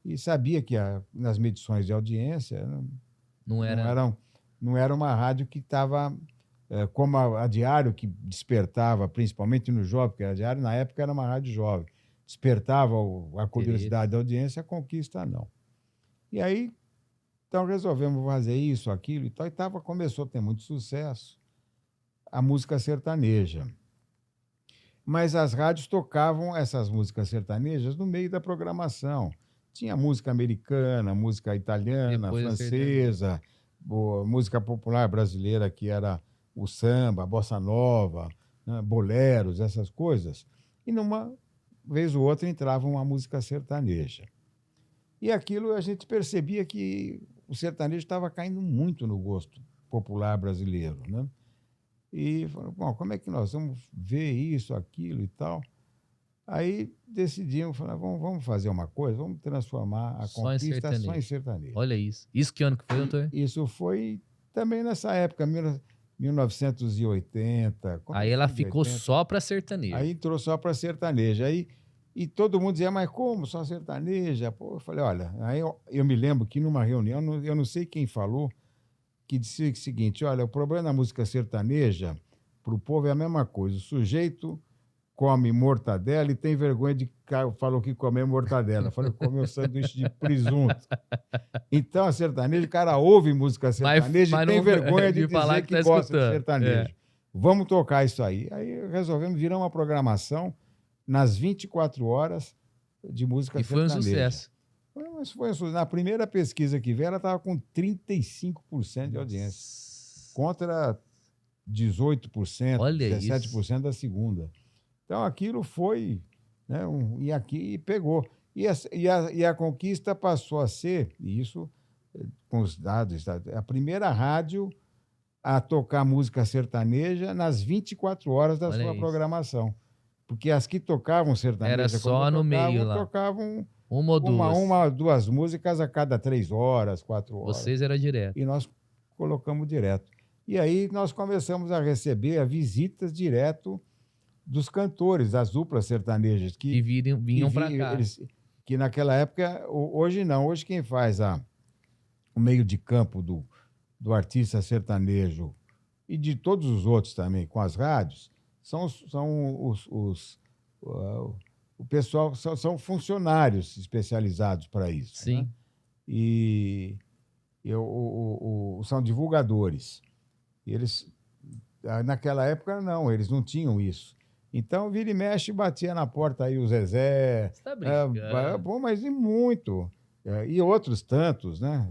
E sabia que nas medições de audiência Não não era era, não era uma rádio que estava como a Diário, que despertava, principalmente no jovem, porque a Diário na época era uma rádio jovem, despertava a curiosidade da audiência, a Conquista não. E aí, então resolvemos fazer isso, aquilo e tal, e começou a ter muito sucesso a música sertaneja. Mas as rádios tocavam essas músicas sertanejas no meio da programação. Tinha música americana, música italiana, depois a sertaneja. francesa, música popular brasileira, que era o samba, a bossa nova, né, boleros, essas coisas. E numa vez ou outra entrava uma música sertaneja. E aquilo a gente percebia que o sertanejo estava caindo muito no gosto popular brasileiro, né? E falou, bom, como é que nós vamos ver isso, aquilo e tal? Aí decidimos, falar, vamos fazer uma coisa, vamos transformar a Só em Conquista só em sertanejo. sertanejo. Olha isso. Isso que ano que foi, doutor? Isso foi também nessa época, 1980. Aí ela comecinho de ficou 80. só pra sertanejo. Aí entrou só para sertaneja. E todo mundo dizia, mas como só sertaneja? Pô, eu falei, olha, aí eu me lembro que numa reunião, eu não sei quem falou, que disse o seguinte, olha, o problema da música sertaneja, para o povo é a mesma coisa. O sujeito come mortadela e tem vergonha de... Falou que comeu mortadela. Falou que comeu sanduíche de presunto. Então, a sertaneja, o cara ouve música sertaneja e tem não- vergonha de falar dizer que tá gosta de escutando. sertanejo. Vamos tocar isso aí. Aí resolvemos virar uma programação nas 24 horas de música E foi um sertaneja. sucesso. Mas foi um sucesso. Na primeira pesquisa que veio, ela estava com 35% de audiência, contra 18%, Olha 17% da segunda. Então, aquilo foi, né, e aqui pegou. E a Conquista passou a ser, e isso com os dados, a primeira rádio a tocar música sertaneja nas 24 horas da Olha sua isso. programação. Porque as que tocavam sertaneja, Era só no meio lá. tocavam Uma ou duas. uma, 2 músicas a cada 3 horas, 4 horas. Vocês era direto. E nós colocamos direto. E aí nós começamos a receber visitas direto dos cantores, das duplas sertanejas. Que vinham pra cá. Que naquela época, hoje não, hoje quem faz o meio de campo do artista sertanejo e de todos os outros também, com as rádios, são o pessoal, são funcionários especializados para isso. Sim. Né? E são divulgadores. Eles, naquela época, não, eles não tinham isso. Então, vira e mexe, batia na porta aí o Zezé. Você tá brincando. Bom, mas e muito. E outros tantos, né?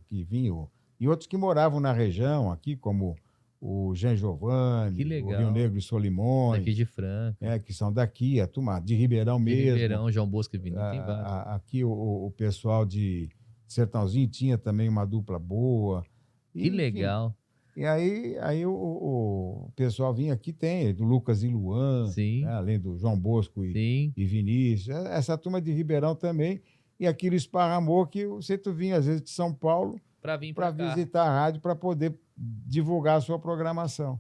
Que vinham. E outros que moravam na região aqui, como o Jean Giovanni, Que o legal. Rio Negro e Solimões. Daqui de Franca. Que são daqui, a turma de Ribeirão De mesmo. Ribeirão, João Bosco e Vini, tem vários. Aqui o pessoal de Sertãozinho tinha também uma dupla boa. Que legal. E aí o pessoal vinha aqui, tem do Lucas e Luan, Sim. né, além do João Bosco e Vinícius. Essa turma de Ribeirão também. E aquilo esparramou que você vinha, às vezes, de São Paulo para visitar a rádio para poder divulgar a sua programação.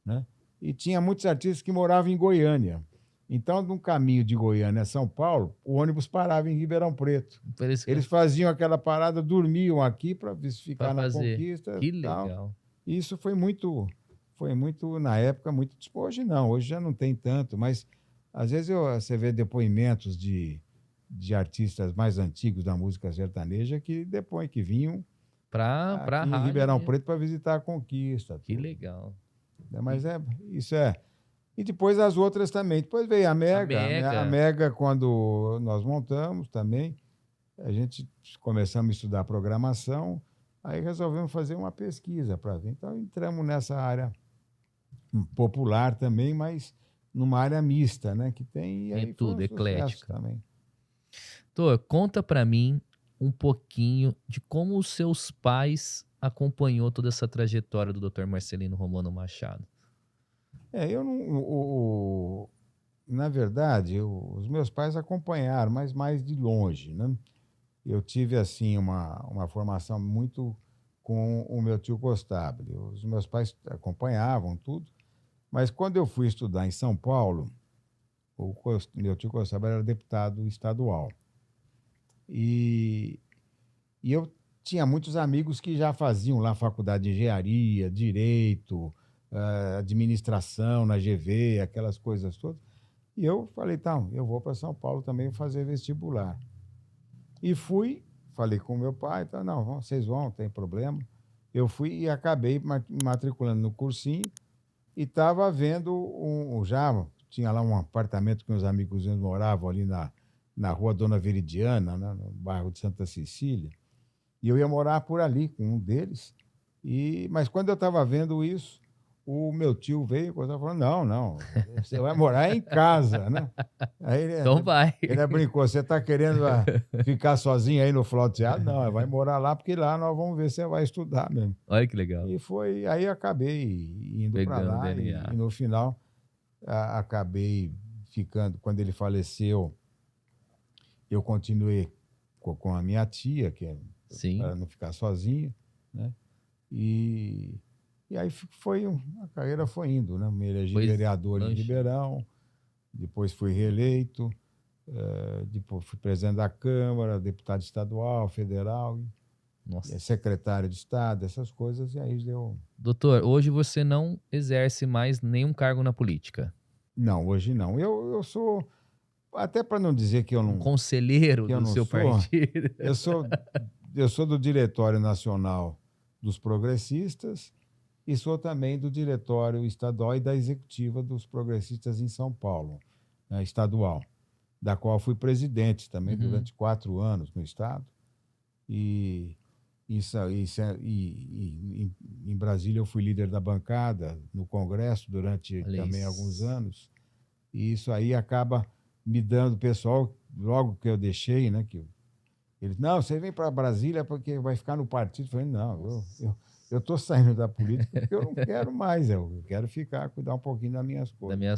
Né? E tinha muitos artistas que moravam em Goiânia. Então, no caminho de Goiânia a São Paulo, o ônibus parava em Ribeirão Preto. Eles faziam aquela parada, dormiam aqui para ficar na Conquista. Que legal. Isso foi muito, na época, muito. Hoje não, hoje já não tem tanto, mas às vezes você vê depoimentos de artistas mais antigos da música sertaneja que depois que vinham para em Ribeirão Preto para visitar a Conquista. Que legal. Mas isso é. E depois as outras também. Depois veio a Mega. A Mega, quando nós montamos também, a gente começamos a estudar programação, aí resolvemos fazer uma pesquisa para ver. Então entramos nessa área popular também, mas numa área mista, né? Que tem, e aí tudo, eclética também. Tô, conta para mim um pouquinho de como os seus pais acompanhou toda essa trajetória do Dr. Marcelino Romano Machado. Eu não... na verdade, os meus pais acompanharam, mas mais de longe, né? Eu tive, assim, uma formação muito com o meu tio Costabile. Os meus pais acompanhavam tudo, mas quando eu fui estudar em São Paulo, meu tio Costabile era deputado estadual. E eu tinha muitos amigos que já faziam lá faculdade de engenharia, direito, administração na GV, aquelas coisas todas. E eu falei, tá, eu vou para São Paulo também fazer vestibular. E fui, falei com meu pai, tá, não, vocês vão, não tem problema. Eu fui e acabei matriculando no cursinho e estava vendo já tinha lá um apartamento que uns amigos meus moravam ali na rua Dona Veridiana, né, no bairro de Santa Cecília. E eu ia morar por ali com um deles. Mas quando eu estava vendo isso, o meu tio veio e falou, não, você vai morar em casa, né? Aí Então vai. ele brincou, você está querendo ficar sozinho aí no Flauteado? Não, vai morar lá, porque lá nós vamos ver se você vai estudar mesmo. Olha que legal. E foi, aí acabei indo para Pegando lá DNA. e no final acabei ficando, quando ele faleceu, eu continuei com a minha tia, Sim. para não ficar sozinho, né? E aí a carreira foi indo, né? Me elegi vereador em Ribeirão, depois fui reeleito, depois fui presidente da Câmara, deputado estadual, federal, secretário de Estado, essas coisas, e aí deu... Doutor, hoje você não exerce mais nenhum cargo na política? Não, hoje não. Eu sou, até para não dizer que eu não... Um conselheiro do seu partido? Eu sou do Diretório Nacional dos Progressistas e sou também do Diretório Estadual e da Executiva dos Progressistas em São Paulo, né, estadual, da qual fui presidente também durante 4 anos no Estado. E em Brasília eu fui líder da bancada no Congresso durante também alguns anos. E isso aí acaba me dando, pessoal, logo que eu deixei, né, que eles, não, você vem para Brasília porque vai ficar no partido. Eu falei, não, eu estou saindo da política porque eu não quero mais, eu quero cuidar um pouquinho das minhas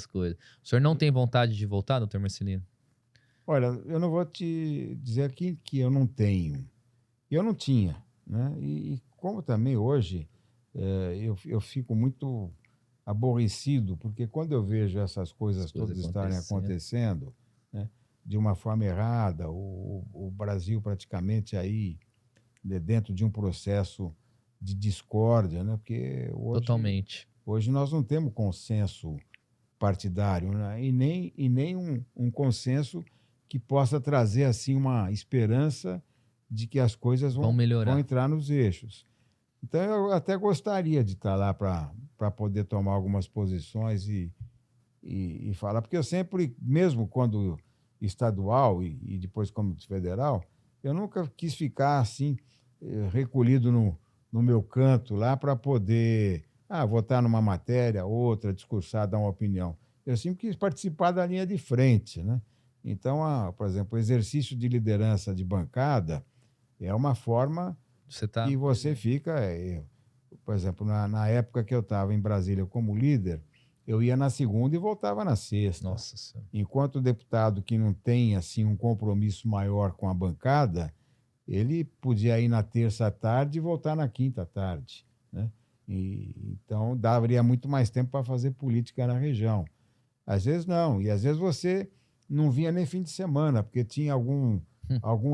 coisas. O senhor não tem vontade de voltar, doutor Marcelino? Olha, eu não vou te dizer aqui que eu não tenho. Eu não tinha, né? E como também hoje eu fico muito aborrecido, porque quando eu vejo essas coisas todas estarem acontecendo, né, de uma forma errada, o Brasil praticamente aí dentro de um processo de discórdia, né? Porque hoje nós não temos consenso partidário, né? E nem um consenso que possa trazer assim uma esperança de que as coisas vão entrar nos eixos. Então, eu até gostaria de estar lá para poder tomar algumas posições e falar, porque eu sempre, mesmo quando estadual e depois como federal, eu nunca quis ficar assim, recolhido no meu canto lá para poder votar numa matéria, outra, discursar, dar uma opinião. Eu sempre quis participar da linha de frente, né? Então, por exemplo, o exercício de liderança de bancada é uma forma que você fica... por exemplo, na época que eu estava em Brasília como líder, eu ia na segunda e voltava na sexta. Nossa Senhora. Enquanto o deputado que não tem assim, um compromisso maior com a bancada, ele podia ir na terça à tarde e voltar na quinta à tarde, né? Então, daria muito mais tempo para fazer política na região. Às vezes não, e às vezes você não vinha nem fim de semana, porque tinha algum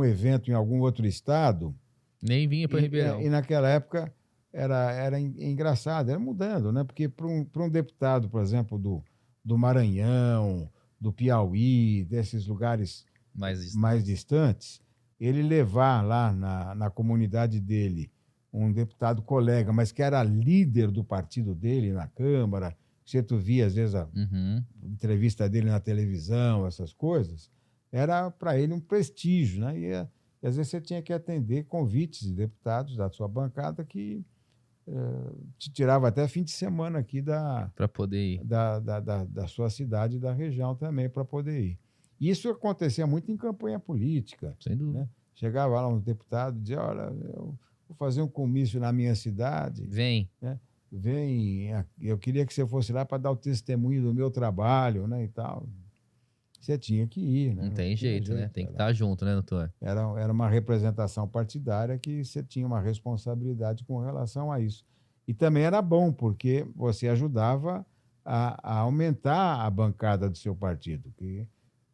evento em algum outro estado. Nem vinha para Ribeirão. E naquela época era engraçado, era mudando, né? Porque para um deputado, por exemplo, do Maranhão, do Piauí, desses lugares mais distantes, ele levar lá na comunidade dele um deputado colega, mas que era líder do partido dele na Câmara, você via às vezes a entrevista dele na televisão, essas coisas, era para ele um prestígio, né? E às vezes você tinha que atender convites de deputados da sua bancada que te tirava até fim de semana aqui para poder ir da sua cidade e da região também para poder ir. Isso acontecia muito em campanha política. Sem dúvida. Né? Chegava lá um deputado e dizia, olha, eu vou fazer um comício na minha cidade. Vem. Né? Vem, eu queria que você fosse lá para dar o testemunho do meu trabalho, né, e tal. você tinha que ir, né? Não tem tinha jeito, né? Tem que era, estar junto, né, doutor? era uma representação partidária que você tinha uma responsabilidade com relação a isso. E também era bom, porque você ajudava a aumentar a bancada do seu partido, que,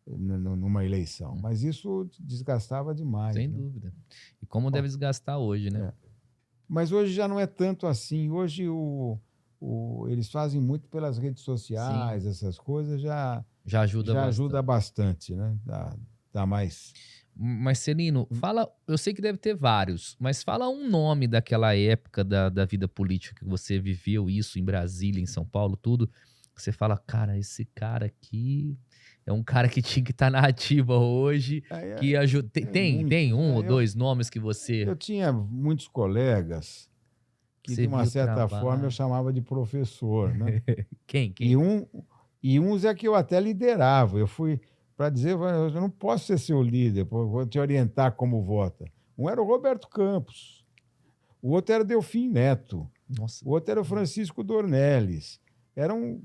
numa eleição. Hum, Mas isso desgastava demais, Sem né? dúvida. E como Bom, deve desgastar hoje, né? é. Mas hoje já não é tanto assim. Hoje eles fazem muito pelas redes Sim, sociais, essas coisas já ajuda já ajuda bastante. bastante, né? Dá mais. Marcelino, fala, eu sei que deve ter vários, mas fala um nome daquela época da vida política que você viveu isso em Brasília, em São Paulo, tudo. Que você fala, cara, esse cara aqui é um cara que tinha que estar na ativa hoje, Aí que ajuda. Tem, é tem muitos, um ou né? dois nomes que você, Eu tinha muitos colegas que que, de você uma viu o certa forma, eu trabalho. chamava de professor, né? Quem? E, Quem? um, e uns é que eu até liderava. Eu fui para dizer, eu não posso ser seu líder, vou te orientar como vota. Um era o Roberto Campos, o outro era Delfim Neto, Nossa, o outro era o Francisco Dornelles. Eram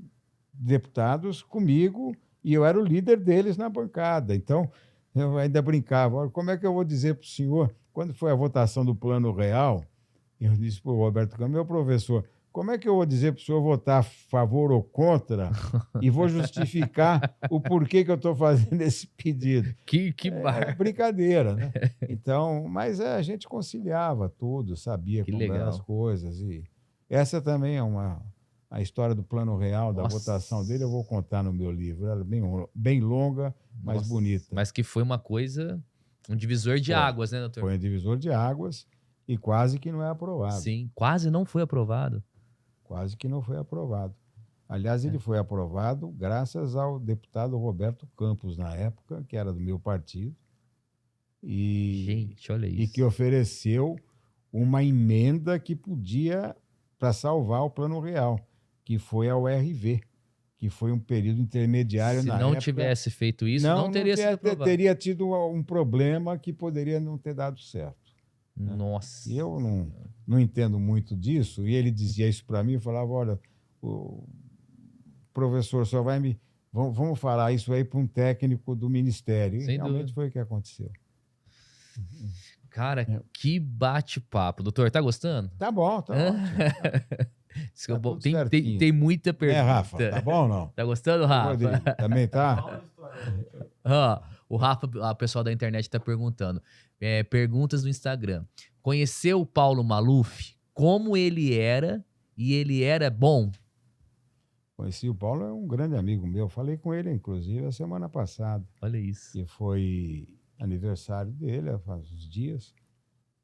deputados comigo e eu era o líder deles na bancada. Então, eu ainda brincava, "Olha, como é que eu vou dizer para o senhor, quando foi a votação do Plano Real, eu disse para o Roberto Campos, meu professor, como é que eu vou dizer para o senhor votar a favor ou contra e vou justificar o porquê que eu estou fazendo esse pedido? que É bar. brincadeira, né? Então, mas a gente conciliava tudo, sabia Que como eram as legal. coisas. E essa também é a história do Plano Real, da votação dele, eu Nossa. vou contar no meu livro. Ela é bem longa, mas Nossa, bonita. mas que foi uma coisa, um divisor de Foi. águas, né, doutor? Foi um divisor de águas e quase que não é aprovado. Sim, quase não foi aprovado. Quase que não foi aprovado. Aliás, É. ele foi aprovado graças ao deputado Roberto Campos, na época, que era do meu partido, e, Gente, olha e que isso. ofereceu uma emenda que podia, para salvar o Plano Real, que foi a URV, que foi um período intermediário Se na não época. tivesse feito isso, não Não teria sido aprovado. teria tido um problema que poderia não ter dado certo, né? E Nossa eu Senhora. não entendo muito disso, e ele dizia isso para mim, eu falava, olha, o professor só vai me... Vamos falar isso aí para um técnico do Ministério. E Sem realmente dúvida. foi o que aconteceu. Cara, É. que bate-papo. Doutor, tá gostando? Tá bom, tá Hã? ótimo. Isso que é Tá bom. tudo Tem certinho. muita Né, Rafa? pergunta. Tá bom ou não? Tá gostando, E o Rafa? Rodrigo, também tá? Ó, o Rafa, o pessoal da internet tá perguntando. Perguntas no Instagram. Conheceu o Paulo Maluf? Como ele era? E ele era bom? Conheci o Paulo, é um grande amigo meu. Falei com ele, inclusive, a semana passada, Olha isso. que foi aniversário dele, faz uns dias.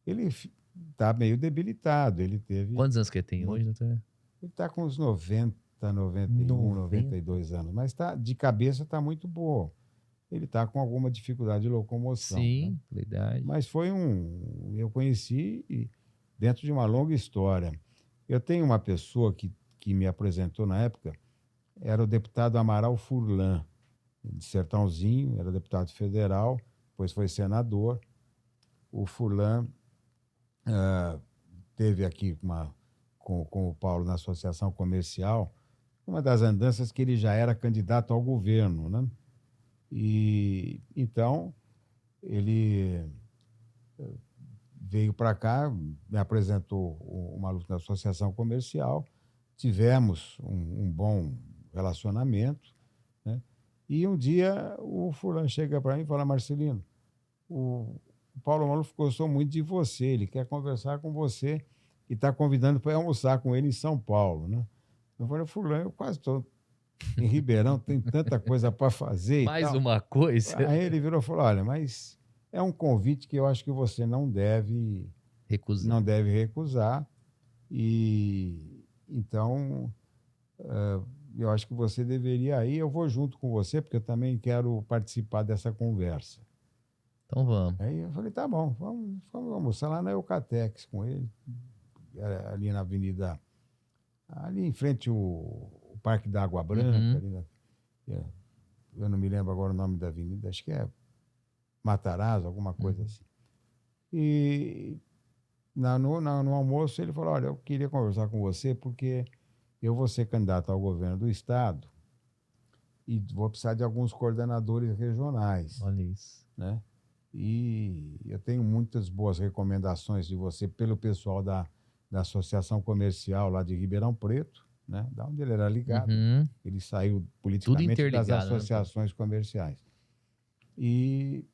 Ele está meio debilitado. Ele teve. Quantos anos que ele tem hoje, doutor? Ele está com uns 90, 91, 90. 92 anos, mas de cabeça está muito boa. Ele está com alguma dificuldade de locomoção, né? Sim, pela idade. Mas foi eu conheci dentro de uma longa história. Eu tenho uma pessoa que me apresentou na época, era o deputado Amaral Furlan, de Sertãozinho, era deputado federal, depois foi senador. O Furlan teve aqui com o Paulo na associação comercial, uma das andanças que ele já era candidato ao governo, né? E então ele veio para cá, me apresentou uma luta da associação comercial, tivemos um bom relacionamento, né? E um dia o fulano chega para mim e fala, Marcelino, o Paulo Maluf gostou muito de você, ele quer conversar com você e está convidando para almoçar com ele em São Paulo, né? Eu falei, fulano, eu quase estou em Ribeirão, tem tanta coisa para fazer e Mais tal. uma coisa. Aí ele virou e falou, olha, mas é um convite que eu acho que você Recusa. não deve recusar, e então eu acho que você deveria ir, eu vou junto com você, porque eu também quero participar dessa conversa. Então vamos. Aí eu falei, tá bom, vamos almoçar lá na Eucatex com ele, ali na avenida, ali em frente o Parque da Água Branca, Uhum. ali eu não me lembro agora o nome da avenida, acho que é Matarazzo, alguma coisa Uhum. assim. E no almoço ele falou, olha, eu queria conversar com você porque eu vou ser candidato ao governo do Estado e vou precisar de alguns coordenadores regionais, Olha isso. né? E eu tenho muitas boas recomendações de você pelo pessoal da Associação Comercial lá de Ribeirão Preto, né? Da onde ele era ligado. Uhum. Ele saiu Tudo politicamente das interligado, né, Antônio? associações comerciais. E,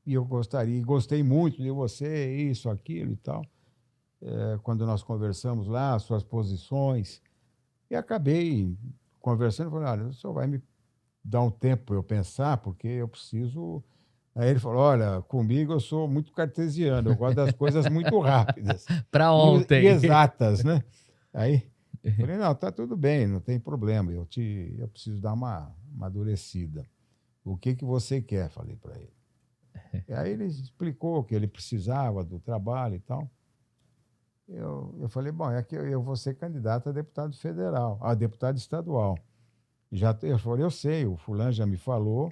e eu gostei muito de você, isso, aquilo e tal. Quando nós conversamos lá, as suas posições, e acabei conversando, falei, olha, o senhor vai me dar um tempo para eu pensar, porque eu preciso. Aí ele falou, olha, comigo eu sou muito cartesiano, eu gosto das coisas muito rápidas Pra e ontem. exatas, né? Aí falei, não, tá tudo bem, não tem problema, eu preciso dar uma amadurecida. O que você quer? Falei para ele. E aí ele explicou que ele precisava do trabalho e tal. Eu falei, bom, é que eu vou ser candidato a deputado federal, a deputado estadual. Eu falei, eu sei, o fulano já me falou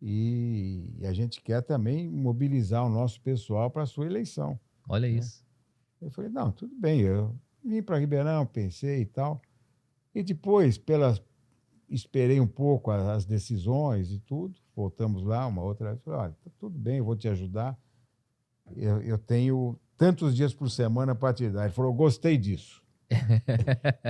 e a gente quer também mobilizar o nosso pessoal para a sua eleição. Olha Né? isso. Eu falei, não, tudo bem, eu vim para Ribeirão, pensei e tal. E depois, esperei um pouco as decisões e tudo, voltamos lá uma outra vez, falei, olha, tá tudo bem, eu vou te ajudar, eu tenho tantos dias por semana para te dar. Ele falou, gostei disso.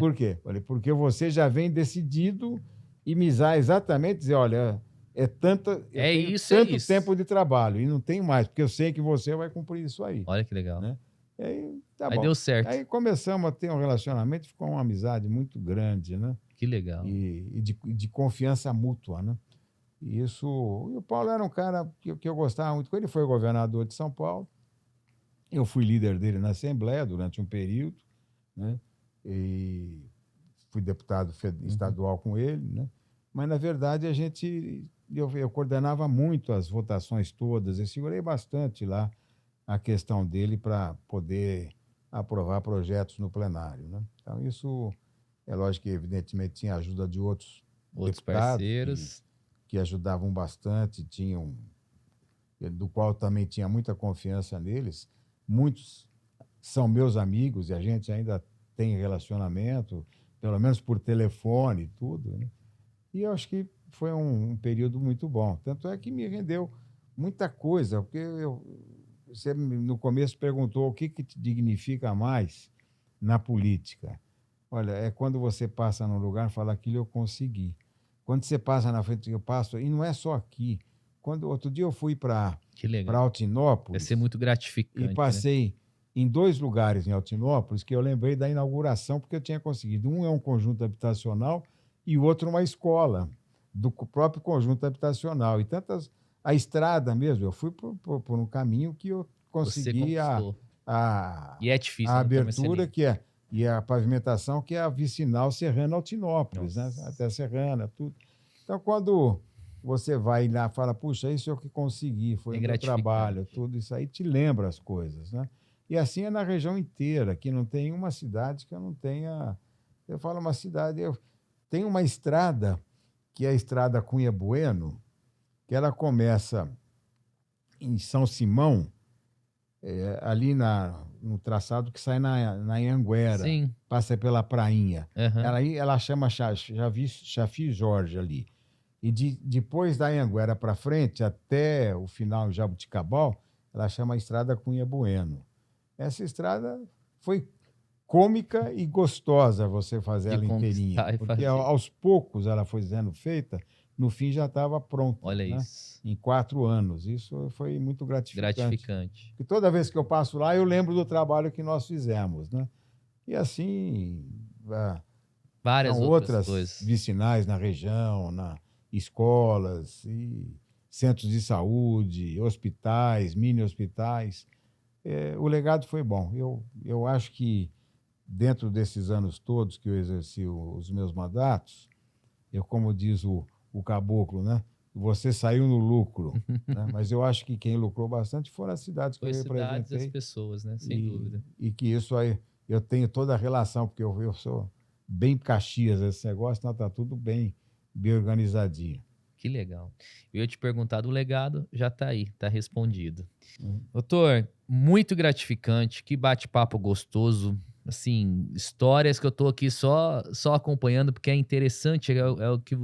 Por quê? Falei, porque você já vem decidido e me dá exatamente dizer, olha, eu tenho tanto tempo de trabalho e não tenho mais, porque eu sei que você vai cumprir isso aí. Olha que legal. Né? E aí, tá Aí bom. deu certo. Aí começamos a ter um relacionamento, ficou uma amizade muito grande, né? Que legal. E de confiança mútua, né? E o Paulo era um cara que eu gostava muito. Quando ele foi governador de São Paulo, eu fui líder dele na Assembleia durante um período, né? E fui deputado estadual com ele, né? Mas, na verdade, eu coordenava muito as votações todas, eu segurei bastante lá a questão dele para poder aprovar projetos no plenário, né? Então, isso é lógico que, evidentemente, tinha a ajuda de outros deputados parceiros que ajudavam bastante, do qual também tinha muita confiança neles. Muitos são meus amigos e a gente ainda tem relacionamento, pelo menos por telefone e tudo, né? E eu acho que foi um período muito bom. Tanto é que me rendeu muita coisa, porque você no começo perguntou o que te dignifica mais na política. Olha, é quando você passa num lugar e fala, aquilo eu consegui. Quando você passa na frente, eu passo, e não é só aqui. Outro dia eu fui para Altinópolis. Deve ser muito gratificante. E passei em 2 lugares em Altinópolis que eu lembrei da inauguração, porque eu tinha conseguido. Um é um conjunto habitacional e o outro uma escola do próprio conjunto habitacional. E a estrada mesmo, eu fui por um caminho que eu consegui e é difícil, a abertura, e a pavimentação, que é a vicinal Serrana-Altinópolis, né? Até Serrana, tudo. Então, quando você vai lá e fala, puxa, isso é o que consegui, foi o meu trabalho, tudo isso aí te lembra as coisas, né? E assim é na região inteira, que não tem uma cidade que eu não tenha... Eu falo uma cidade... Tem uma estrada, que é a Estrada Cunha Bueno, que ela começa em São Simão, ali no traçado que sai na Anhanguera, passa pela prainha. Ela chama Chafi Jorge ali. E depois da Anhanguera para frente, até o final Jabuticabal, ela chama Estrada Cunha Bueno. Essa estrada foi cômica e gostosa você fazer ela inteirinha, porque aos poucos ela foi sendo feita, no fim já estava pronta. Olha, né? Isso. Em 4 anos. Isso foi muito gratificante. Porque toda vez que eu passo lá, eu lembro do trabalho que nós fizemos, né? E assim, várias outras coisas vicinais na região, escolas, e centros de saúde, hospitais, mini-hospitais. O legado foi bom. Eu acho que, dentro desses anos todos que eu exerci os meus mandatos, como diz o caboclo, né? Você saiu no lucro, né? Mas eu acho que quem lucrou bastante foram as cidades que eu representei. As pessoas, né? Sem dúvida. E que isso aí, eu tenho toda a relação, porque eu sou bem Caxias, esse negócio, então está tudo bem organizadinho. Que legal. Eu ia te perguntar do legado, já está aí, está respondido. Doutor, muito gratificante, que bate-papo gostoso. Assim, histórias que eu estou aqui só acompanhando, porque é interessante, é o que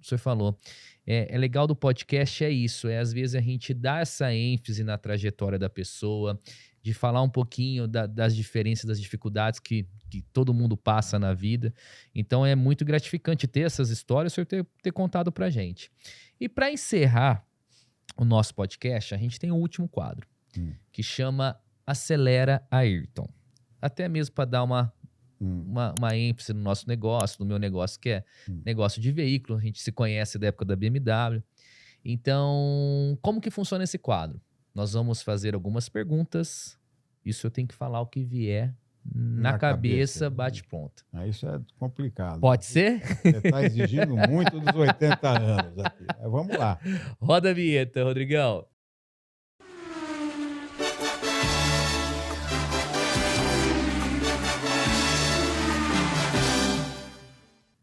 o senhor falou. É legal do podcast é isso, às vezes a gente dá essa ênfase na trajetória da pessoa, de falar um pouquinho das diferenças, das dificuldades que todo mundo passa na vida. Então é muito gratificante ter essas histórias, o senhor ter contado pra gente. E para encerrar o nosso podcast, a gente tem o último quadro, que chama Acelera Ayrton. Até mesmo para dar uma ênfase no nosso negócio, no meu negócio, que é negócio de veículo. A gente se conhece da época da BMW. Então, como que funciona esse quadro? Nós vamos fazer algumas perguntas. Isso eu tenho que falar o que vier na cabeça, bate pronto. Isso é complicado. Pode ser? Você está exigindo muito dos 80 anos aqui. Mas vamos lá. Roda a vinheta, Rodrigão.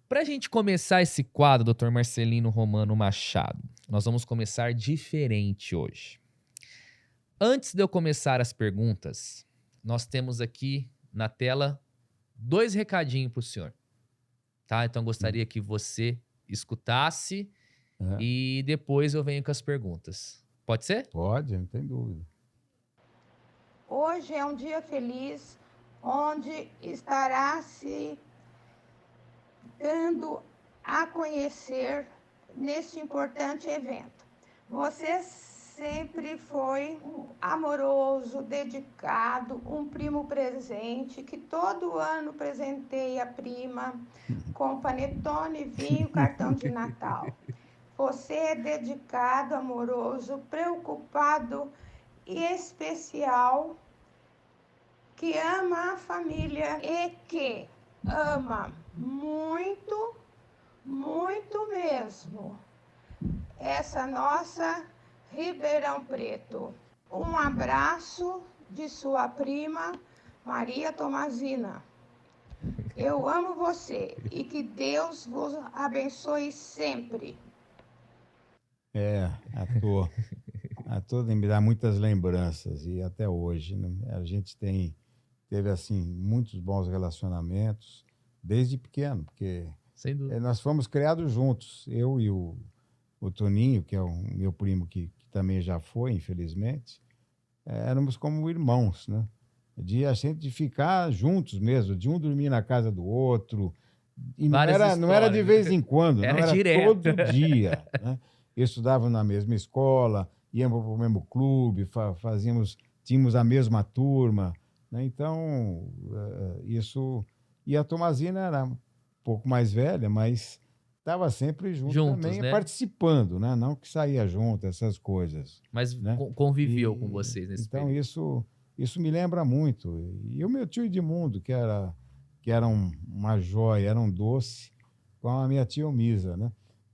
Para a gente começar esse quadro, Dr. Marcelino Romano Machado, nós vamos começar diferente hoje. Antes de eu começar as perguntas, nós temos aqui na tela 2 recadinhos para o senhor. Tá? Então, gostaria que você escutasse e depois eu venho com as perguntas. Pode ser? Pode, não tem dúvida. Hoje é um dia feliz, onde estará se dando a conhecer neste importante evento. Você sempre foi amoroso, dedicado, um primo presente, que todo ano presenteia a prima com panetone, vinho, cartão de Natal. Você é dedicado, amoroso, preocupado e especial, que ama a família e que ama muito, muito mesmo essa nossa Ribeirão Preto. Um abraço de sua prima Maria Tomazina. Eu amo você e que Deus vos abençoe sempre. Ator me dá muitas lembranças e até hoje, né? A gente teve assim muitos bons relacionamentos desde pequeno, porque nós fomos criados juntos, eu e o Toninho, que é o meu primo que também já foi, infelizmente, éramos como irmãos, né? A gente de ficar juntos mesmo, de um dormir na casa do outro, e não era de vez em quando, era direto. todo dia, né? Estudávamos na mesma escola, íamos para o mesmo clube, tínhamos a mesma turma, né? Então, isso... E a Tomazina era um pouco mais velha, mas estava sempre juntos também, né? Participando, né? Não que saía junto, essas coisas. Mas né? conviveu com vocês nesse então, período. Isso me lembra muito. E o meu tio Edmundo, que era uma joia, era um doce, com a minha tia Omisa, né?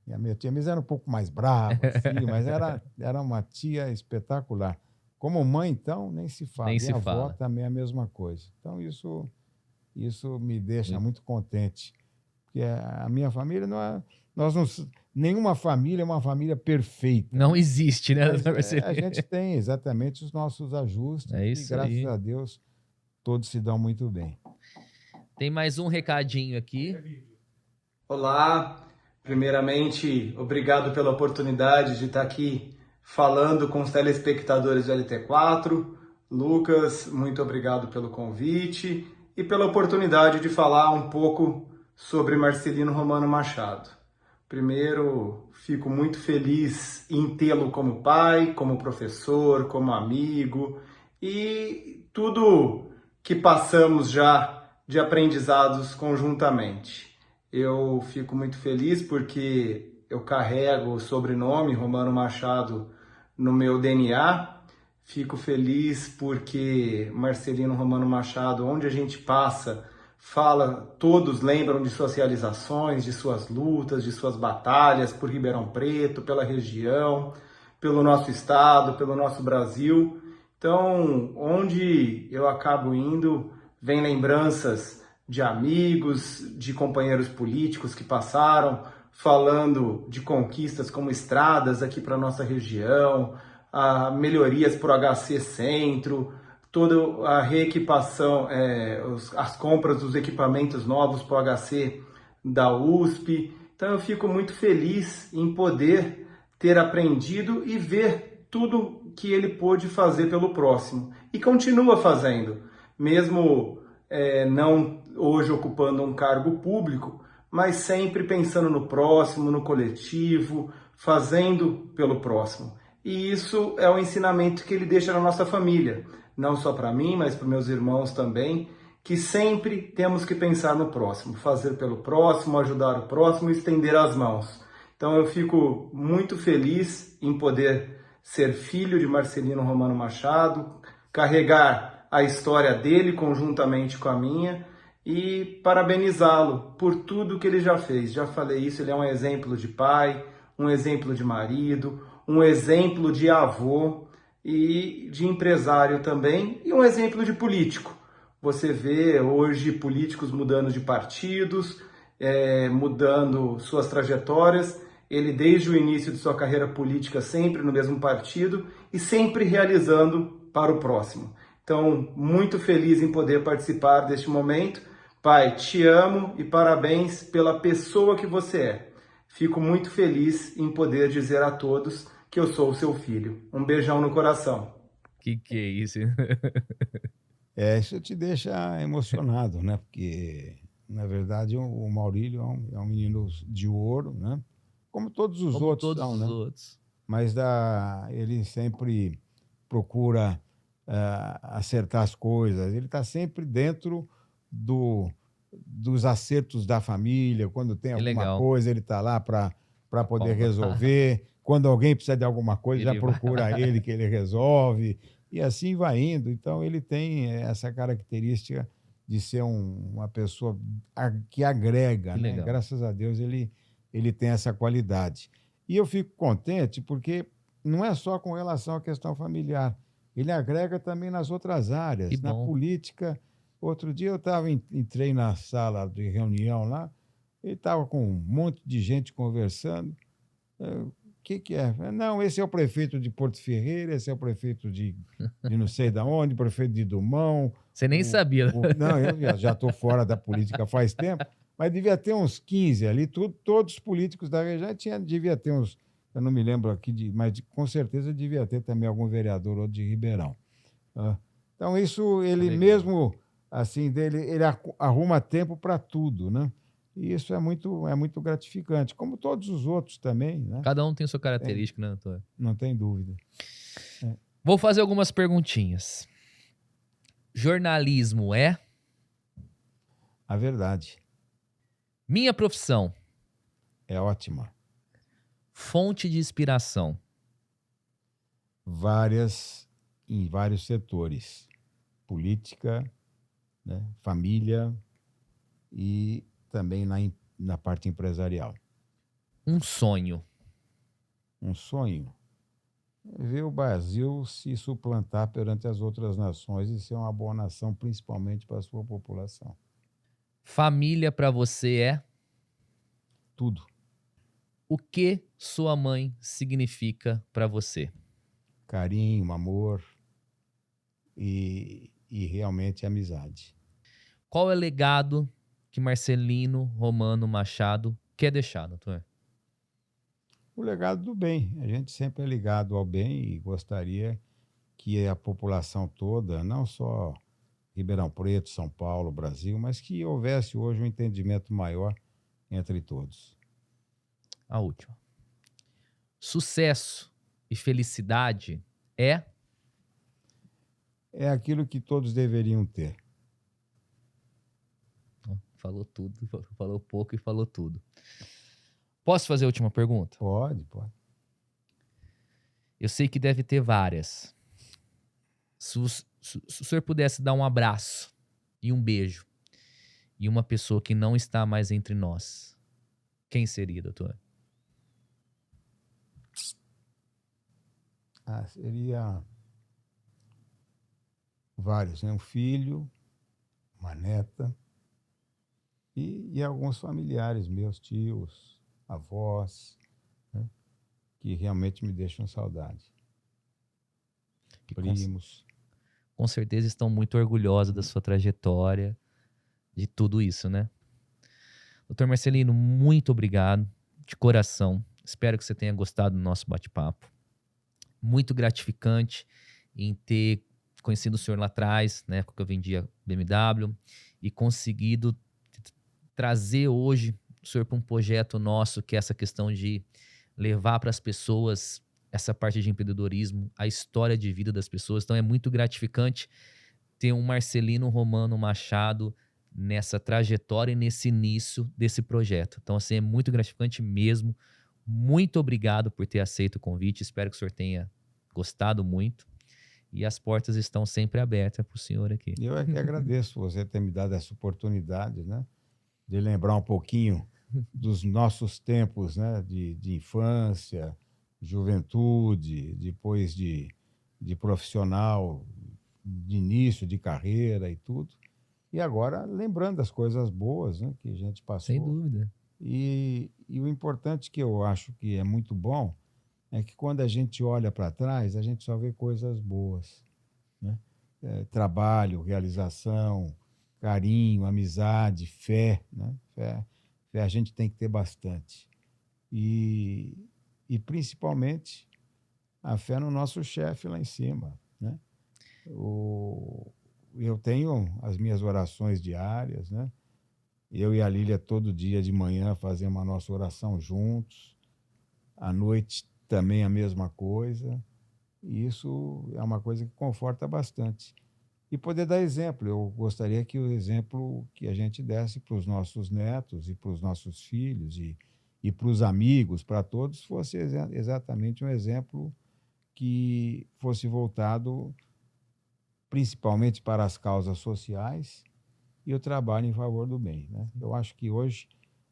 E a minha tia Omisa era um pouco mais brava, assim, mas era uma tia espetacular. Como mãe, então, nem se fala. Nem se a fala. avó também é a mesma coisa. Então, isso me deixa muito contente. Porque a minha família nenhuma família é uma família perfeita. Não existe, né? A gente tem exatamente os nossos ajustes e, graças a Deus, todos se dão muito bem. Tem mais um recadinho aqui. Olá, primeiramente, obrigado pela oportunidade de estar aqui falando com os telespectadores do LT4. Lucas, muito obrigado pelo convite e pela oportunidade de falar um pouco sobre Marcelino Romano Machado. Primeiro, fico muito feliz em tê-lo como pai, como professor, como amigo e tudo que passamos já de aprendizados conjuntamente. Eu fico muito feliz porque eu carrego o sobrenome Romano Machado no meu DNA. Fico feliz porque Marcelino Romano Machado, onde a gente passa, todos lembram de suas realizações, de suas lutas, de suas batalhas por Ribeirão Preto, pela região, pelo nosso estado, pelo nosso Brasil. Então, onde eu acabo indo, vem lembranças de amigos, de companheiros políticos que passaram, falando de conquistas como estradas aqui para a nossa região, melhorias para o HC Centro, toda a reequipação, as compras dos equipamentos novos para o HC da USP. Então eu fico muito feliz em poder ter aprendido e ver tudo que ele pôde fazer pelo próximo. E continua fazendo, mesmo não hoje ocupando um cargo público, mas sempre pensando no próximo, no coletivo, fazendo pelo próximo. E isso é o ensinamento que ele deixa na nossa família, não só para mim, mas para meus irmãos também, que sempre temos que pensar no próximo, fazer pelo próximo, ajudar o próximo e estender as mãos. Então eu fico muito feliz em poder ser filho de Marcelino Romano Machado, carregar a história dele conjuntamente com a minha e parabenizá-lo por tudo que ele já fez. Já falei isso, ele é um exemplo de pai, um exemplo de marido, um exemplo de avô e de empresário também, e um exemplo de político. Você vê hoje políticos mudando de partidos, mudando suas trajetórias. Ele, desde o início de sua carreira política, sempre no mesmo partido e sempre realizando para o próximo. Então, muito feliz em poder participar deste momento. Pai, te amo e parabéns pela pessoa que você é. Fico muito feliz em poder dizer a todos que eu sou o seu filho. Um beijão no coração. Que é isso? Isso te deixa emocionado, né? Porque, na verdade, o Maurílio é um menino de ouro, né? Como todos os Como outros todos são, os né? outros. Mas ele sempre procura acertar as coisas. Ele está sempre dentro dos acertos da família. Quando tem Que alguma legal. coisa, ele está lá para poder Palma. resolver. Quando alguém precisa de alguma coisa, já Ele vai procura ele que ele resolve. E assim vai indo. Então, ele tem essa característica de ser uma pessoa que agrega, Que né? legal. Graças a Deus, ele tem essa qualidade. E eu fico contente porque não é só com relação à questão familiar. Ele agrega também nas outras áreas, Que na bom. política. Outro dia eu entrei na sala de reunião lá, ele estava com um monte de gente conversando. O que é? Não, esse é o prefeito de Porto Ferreira, esse é o prefeito de não sei de onde, prefeito de Dumont. Você nem sabia. Não, eu já estou fora da política faz tempo, mas devia ter uns 15 ali, todos os políticos da região, devia ter uns, eu não me lembro aqui, mas com certeza devia ter também algum vereador ou de Ribeirão. Então, isso, ele Legal. mesmo, assim, ele arruma tempo para tudo, né? E isso é muito gratificante, como todos os outros também, né? Cada um tem sua característica, né, Antônio? Não tem dúvida. Vou fazer algumas perguntinhas. Jornalismo é A verdade minha profissão, é ótima. fonte de inspiração, Em vários setores. Política, né? Família e também na parte empresarial. um sonho, Um sonho é ver o Brasil se suplantar perante as outras nações e ser uma boa nação, principalmente para a sua população. família pra você é Tudo. o que sua mãe significa pra você? Carinho, amor e realmente amizade. Qual é o legado que Marcelino Romano Machado quer deixar, doutor? O legado do bem. A gente sempre é ligado ao bem e gostaria que a população toda, não só Ribeirão Preto, São Paulo, Brasil, mas que houvesse hoje um entendimento maior entre todos. A última. Sucesso e felicidade é aquilo que todos deveriam ter. Falou tudo, falou pouco e falou tudo. Posso fazer a última pergunta? Pode. Eu sei que deve ter várias. Se o senhor pudesse dar um abraço e um beijo e uma pessoa que não está mais entre nós, quem seria, doutor? Seria vários, né? Um filho, uma neta e alguns familiares meus, tios, avós, né? Que realmente me deixam saudade. Que Primos. com certeza estão muito orgulhosos da sua trajetória, de tudo isso, né? Doutor Marcelino, muito obrigado, de coração. Espero que você tenha gostado do nosso bate-papo. Muito gratificante em ter conhecido o senhor lá atrás, na época que eu vendia BMW, e conseguido trazer hoje o senhor para um projeto nosso, que é essa questão de levar para as pessoas essa parte de empreendedorismo, a história de vida das pessoas. Então é muito gratificante ter um Marcelino Romano Machado nessa trajetória e nesse início desse projeto. Então, assim, é muito gratificante mesmo. Muito obrigado por ter aceito o convite. Espero que o senhor tenha gostado muito. E as portas estão sempre abertas para o senhor aqui. Eu é que agradeço você ter me dado essa oportunidade, né, de lembrar um pouquinho dos nossos tempos, né, de infância, juventude, depois de profissional, de início de carreira e tudo. E agora lembrando das coisas boas, né, que a gente passou. Sem dúvida. E o importante que eu acho que é muito bom é que quando a gente olha para trás, a gente só vê coisas boas, né? Trabalho, realização, carinho, amizade, fé, né? Fé a gente tem que ter bastante. E principalmente a fé no nosso chefe lá em cima, né? Eu tenho as minhas orações diárias, né? Eu e a Lília todo dia de manhã fazemos a nossa oração juntos, à noite também a mesma coisa, e isso é uma coisa que conforta bastante. E poder dar exemplo, eu gostaria que o exemplo que a gente desse para os nossos netos e para os nossos filhos e para os amigos, para todos, fosse exatamente um exemplo que fosse voltado principalmente para as causas sociais e o trabalho em favor do bem, né? Eu acho que hoje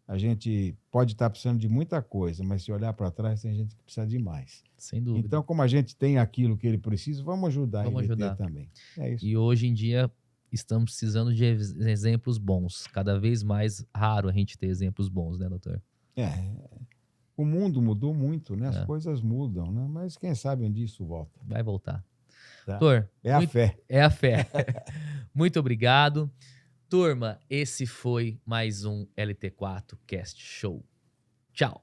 a gente pode estar precisando de muita coisa, mas se olhar para trás, tem gente que precisa de mais. Sem dúvida. Então, como a gente tem aquilo que ele precisa, vamos ajudar Vamos ele a ajudar. ter também. É isso. E hoje em dia estamos precisando de exemplos bons. Cada vez mais raro a gente ter exemplos bons, né, doutor? O mundo mudou muito, né? As É. coisas mudam, né? Mas quem sabe um dia isso volta. Vai voltar. Tá? Doutor, É a fé. é a fé. Muito obrigado. Turma, esse foi mais um LT4 Cast Show. Tchau.